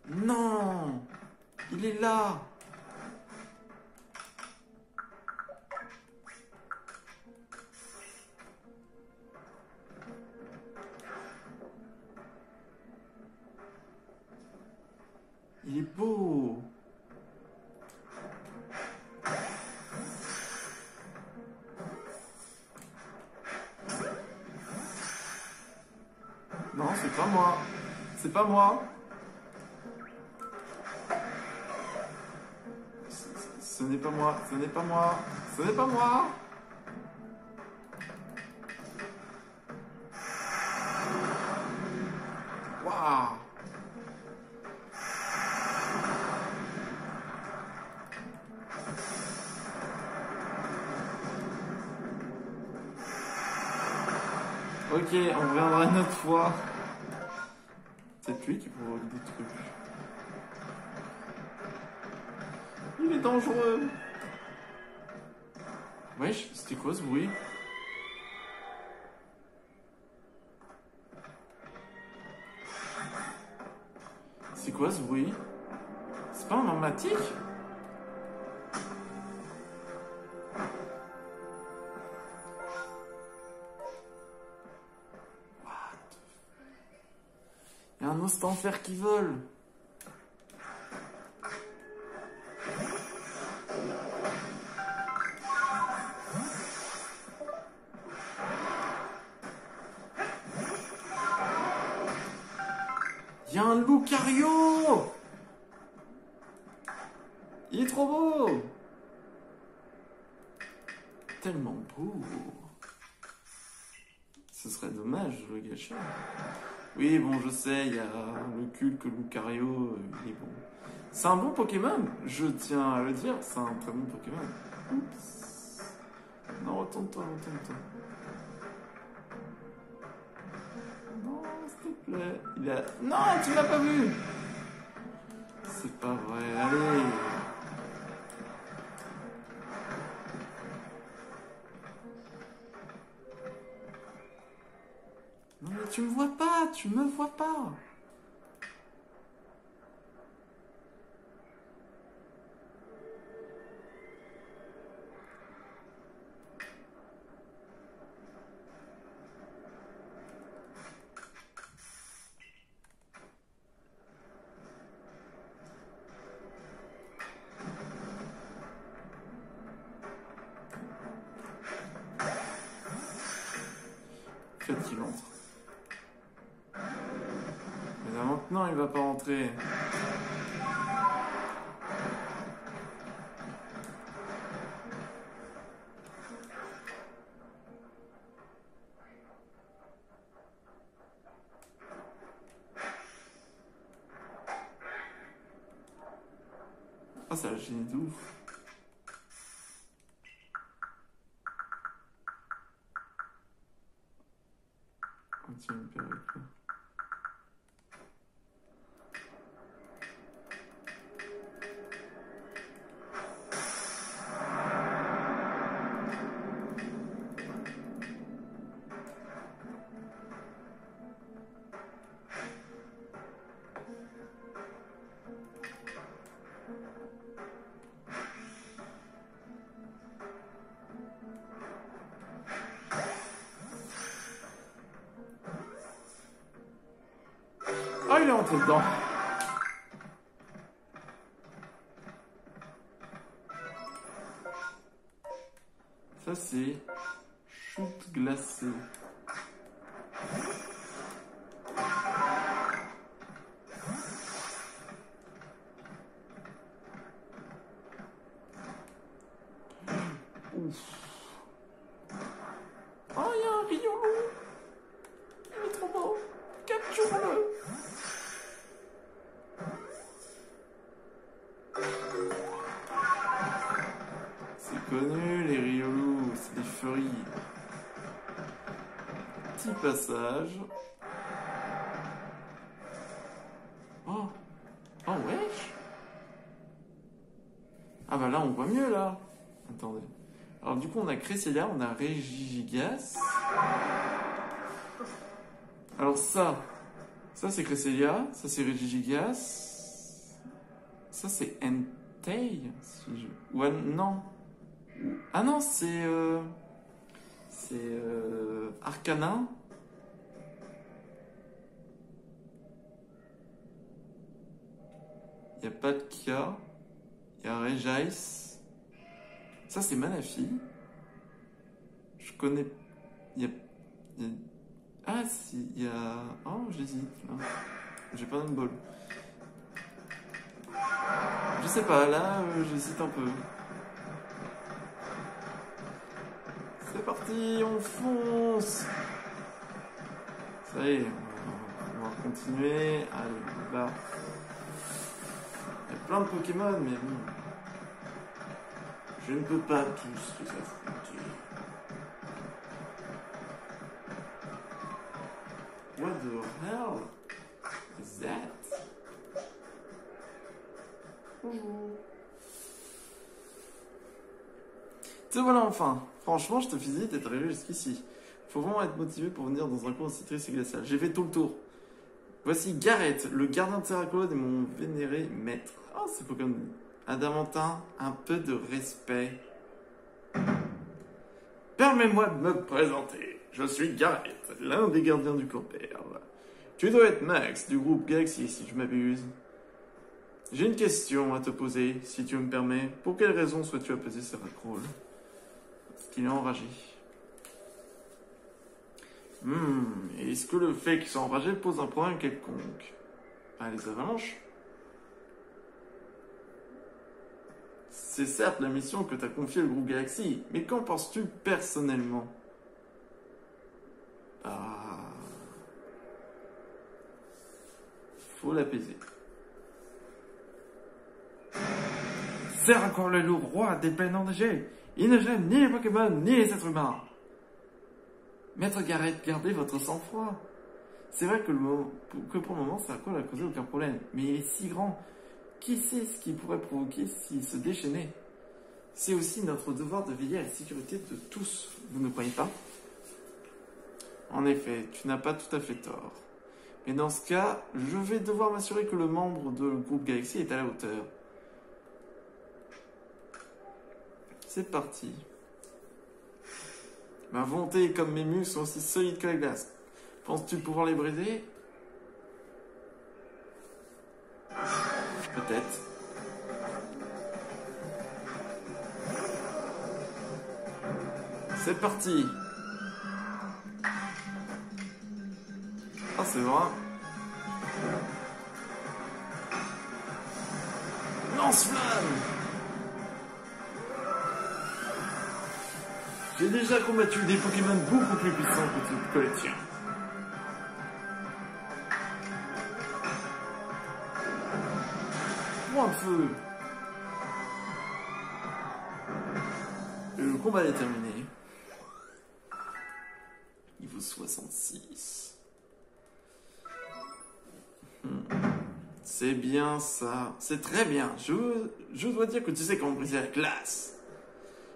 Speaker 1: Non! Il est là! Il est beau! Non, c'est pas moi. C'est pas moi. Ce n'est pas moi. Ce n'est pas moi. Ce n'est pas moi. Waouh! Ok, on reviendra une autre fois. C'est lui qui provoque des trucs. Il est dangereux. Wesh, c'était quoi ce bruit? C'est quoi ce bruit? C'est pas un normatique? Il y a un os en fer qui vole. Il y a un Lucario. Il est trop beau. Tellement beau. Ce serait dommage de le gâcher. Oui, bon, je sais, il y a le culte que Lucario, il est bon. C'est un bon Pokémon, je tiens à le dire, c'est un très bon Pokémon. Oups. Non, retourne-toi, retourne-toi. Non, s'il te plaît. Il a... Non, tu l'as pas vu. C'est pas vrai, allez. Non mais tu me vois pas, tu me vois pas. Faites qu'il entre. Mais là, maintenant il va pas rentrer. Ah, ça a gêné de ouf. Oh, tiens, une perruque là. il est entré dedans. Ça, c'est chute glacée. Ouf. Oh, il y a un riolo. Il est trop beau. Capture-le. C'est connu, les riolous. C'est des furries. Petit passage. Oh. Oh, wesh. Ah bah là, on voit mieux, là. Attendez. Alors du coup, on a Cresselia, on a Regigigas. Alors ça c'est Cresselia, ça c'est Regigigas. Ça c'est Entei, si je... Ouais, non. Ah non, c'est Arcana. Il n'y a pas de Kia. Il y a Regis. Ça, c'est Manafi. Je connais... Ah, si, il y a... Oh, j'hésite. J'ai pas une bol. Je sais pas, là, j'hésite un peu. C'est parti, on fonce. Ça y est, on va continuer. Allez, là. Il y a plein de Pokémon, mais bon... Je ne peux pas tous les affronter. What the hell is that? Bonjour. Te voilà enfin. Franchement, je te félicite d'être arrivé jusqu'ici. Faut vraiment être motivé pour venir dans un coin aussi triste et glacial. J'ai fait tout le tour. Voici Garrett, le gardien de Terracola et mon vénéré maître. Oh, c'est Pokémon. Adamantin, un peu de respect. Permets-moi de me présenter. Je suis Garrett, l'un des gardiens du Camperle. Tu dois être Max du groupe Galaxy si je m'abuse. J'ai une question à te poser, si tu me permets. Pour quelle raison souhaites-tu apaiser Seracrol? Parce qu'il est enragé. Est-ce que le fait qu'ils soient enragés pose un problème quelconque? Ah, les avalanches? C'est certes la mission que t'as confiée au groupe Galaxy, mais qu'en penses-tu personnellement? Ah... Faut l'apaiser. Seracrol est le roi des plaines enneigées. Il ne gêne ni les Pokémon, ni les êtres humains. Maître Garrett, gardez votre sang-froid. C'est vrai que pour le moment, Seracrol n'a causé aucun problème, mais il est si grand. Qui sait ce qu'il pourrait provoquer s'il se déchaînait? C'est aussi notre devoir de veiller à la sécurité de tous, vous ne croyez pas? En effet, tu n'as pas tout à fait tort. Mais dans ce cas, je vais devoir m'assurer que le membre de groupe Galaxy est à la hauteur. C'est parti. Ma volonté comme mes muscles sont aussi solides que la glace. Penses-tu pouvoir les briser? Peut-être. C'est parti. Ah, c'est vrai. Lance-flamme. J'ai déjà combattu des Pokémon beaucoup plus puissants que les tiens. Point de feu. Le combat est terminé. Niveau 66. C'est bien ça. C'est très bien. Je dois dire que tu sais comment briser la glace.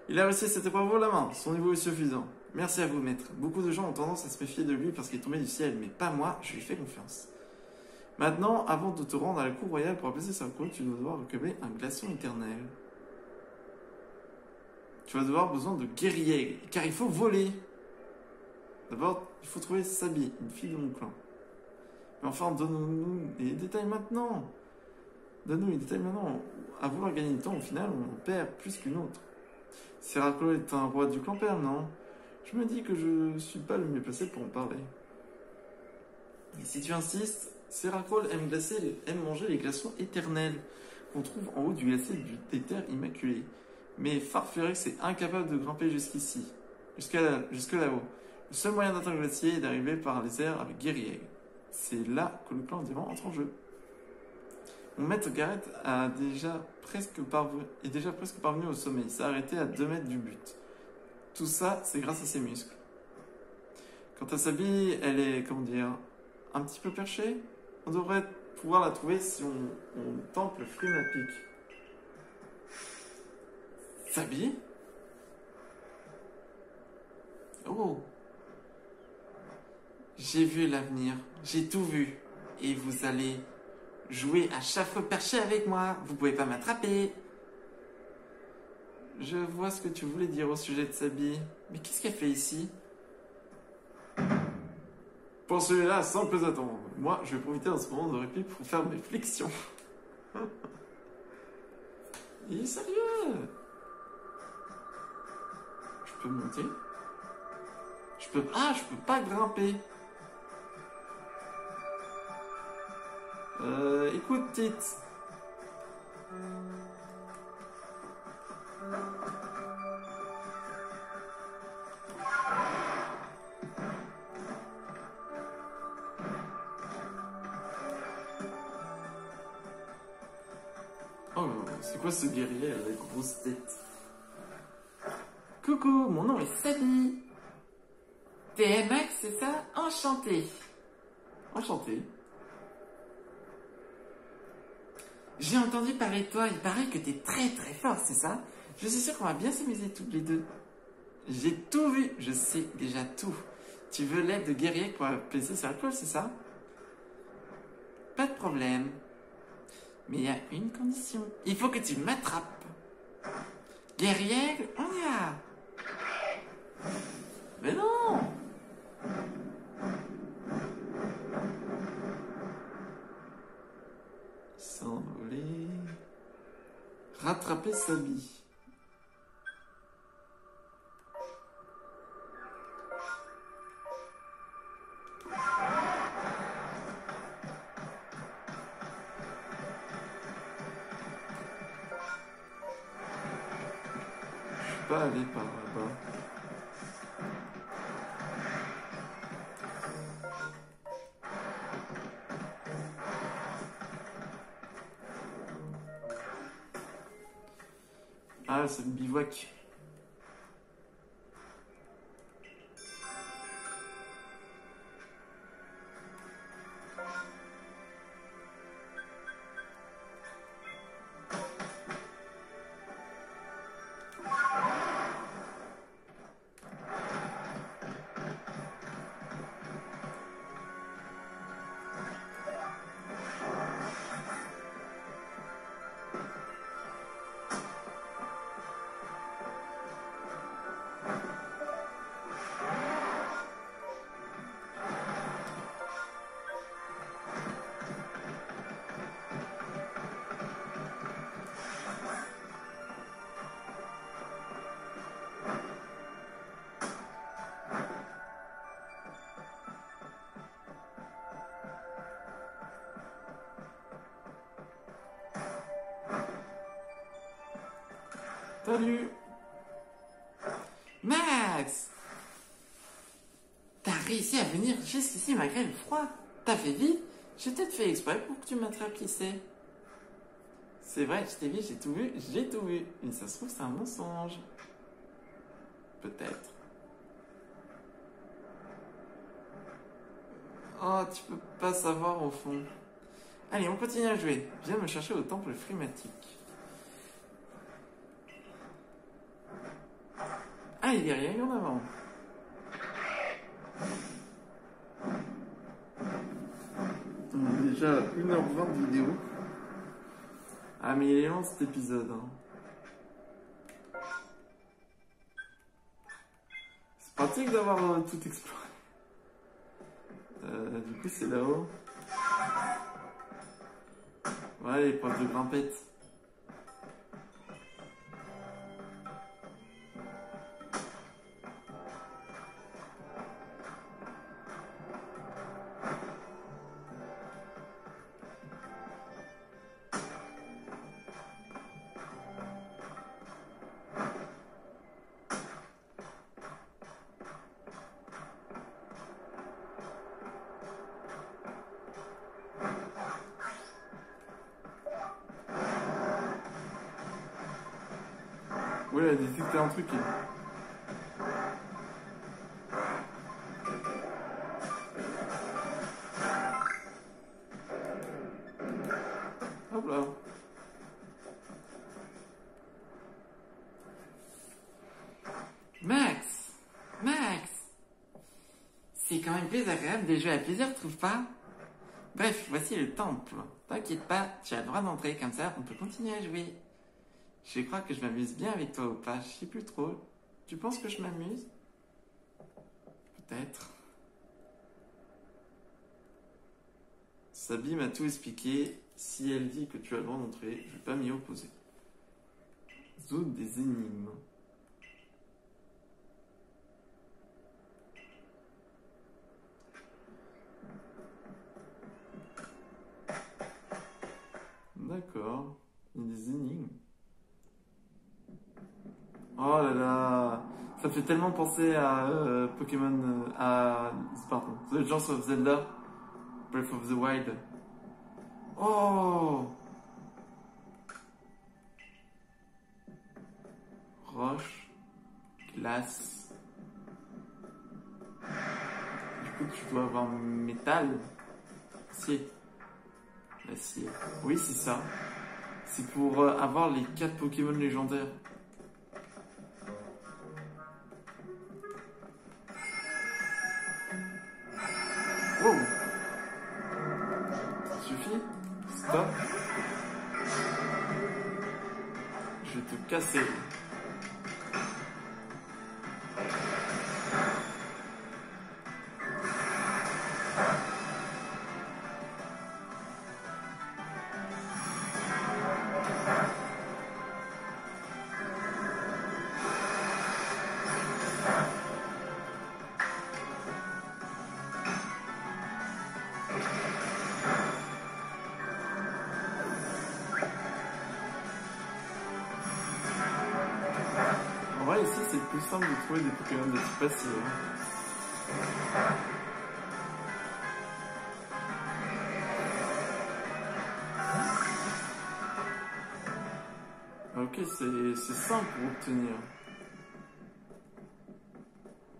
Speaker 1: Il a réussi cette épreuve à la main. Son niveau est suffisant. Merci à vous, maître. Beaucoup de gens ont tendance à se méfier de lui parce qu'il est tombé du ciel, mais pas moi, je lui fais confiance. Maintenant, avant de te rendre à la cour royale pour apaiser Seracrol, tu vas devoir récupérer un glaçon éternel. Tu vas devoir besoin de guerriers, car il faut voler. D'abord, il faut trouver Sabi, une fille de mon clan. Mais enfin, donne-nous les détails maintenant. Donne-nous les détails maintenant. À vouloir gagner du temps, au final, on en perd plus qu'une autre. Seracol est un roi du clan Perle, non? Je me dis que je suis pas le mieux placé pour en parler. Et si tu insistes, Seracol aime manger les glaçons éternels qu'on trouve en haut du glacier des terres immaculées. Mais Farfurix est incapable de grimper jusqu'ici, jusque là-haut. Le seul moyen d'atteindre le glacier est d'arriver par les airs avec Guerrier. C'est là que le clan diamant entre en jeu. Mon maître Garrett est déjà presque parvenu au sommet. Il s'est arrêté à 2 mètres du but. Tout ça, c'est grâce à ses muscles. Quant à Sabi, elle est, comment dire, un petit peu perchée. On devrait pouvoir la trouver si on tente le fruit magique. Sabi? Oh! J'ai vu l'avenir, j'ai tout vu. Et vous allez jouer à chaque perché avec moi. Vous pouvez pas m'attraper. Je vois ce que tu voulais dire au sujet de Sabi. Mais qu'est-ce qu'elle fait ici? Pour celui-là, sans plus attendre. Moi, je vais profiter de ce moment de répit pour faire mes flexions. Il est sérieux. Je peux monter? Je peux pas grimper. Écoute, Tite. Oh, c'est quoi ce guerrier à la grosse tête? Coucou, mon nom est Sabi. TMX, c'est ça? Enchanté. Enchanté. J'ai entendu parler de toi, il paraît que t'es très très fort, c'est ça? Je suis sûr qu'on va bien s'amuser toutes les deux. J'ai tout vu, je sais déjà tout. Tu veux l'aide de Guerrier pour apaiser Seracol, c'est ça? Pas de problème. Mais il y a une condition. Il faut que tu m'attrapes. Guerrier, on y va. Mais non! S'envoler. Rattraper Sabi. Je peux pas aller par là-bas. Ah, c'est le bivouac. Salut! Max! T'as réussi à venir jusqu'ici malgré le froid. T'as fait vite. J'ai peut-être fait exprès pour que tu m'attrapes, qui sait. C'est vrai, je t'ai vu, j'ai tout vu, j'ai tout vu. Mais ça se trouve, c'est un mensonge. Peut-être. Oh, tu peux pas savoir au fond. Allez, on continue à jouer. Viens me chercher au temple phrématique. Allez, guerrier, en avant. On a déjà 1h20 de vidéo. Ah, mais il est long cet épisode. Hein. C'est pratique d'avoir tout exploré. Du coup, c'est là-haut. Ouais, l'épreuve de grimpette. Ouais, elle a détecté un truc. Hop là.
Speaker 2: Max! Max! C'est quand même plus agréable de jouer à plusieurs, trouve pas? Bref, voici le temple. T'inquiète pas, tu as le droit d'entrer, comme ça on peut continuer à jouer. Je crois que je m'amuse bien avec toi ou pas, je sais plus trop. Tu penses que je m'amuse?
Speaker 1: Peut-être. Sabi m'a tout expliqué. Si elle dit que tu as le droit d'entrer, je vais pas m'y opposer. Zone des énigmes. D'accord. Il y a des énigmes. Oh là là. Ça fait tellement penser à Pokémon... pardon. The Legend of Zelda. Breath of the Wild. Oh! Roche. Glace. Du coup, tu dois avoir métal. Acier. L'acier. Oui, c'est ça. C'est pour avoir les 4 Pokémon légendaires. Wow! Ça suffit? Stop. Je vais te casser. En vrai, ici, c'est plus simple de trouver des Pokémon de type acier. Ok, c'est simple pour obtenir.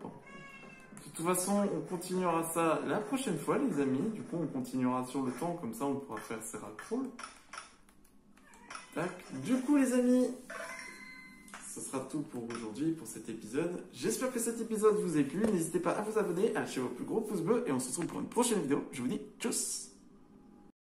Speaker 1: Bon. De toute façon, on continuera ça la prochaine fois, les amis. Du coup, on continuera sur le temps, comme ça, on pourra faire ces raccourcis. Tac. Du coup, les amis, ce sera tout pour aujourd'hui, pour cet épisode. J'espère que cet épisode vous a plu. N'hésitez pas à vous abonner, à lâcher vos plus gros pouces bleus et on se retrouve pour une prochaine vidéo. Je vous dis tchuss!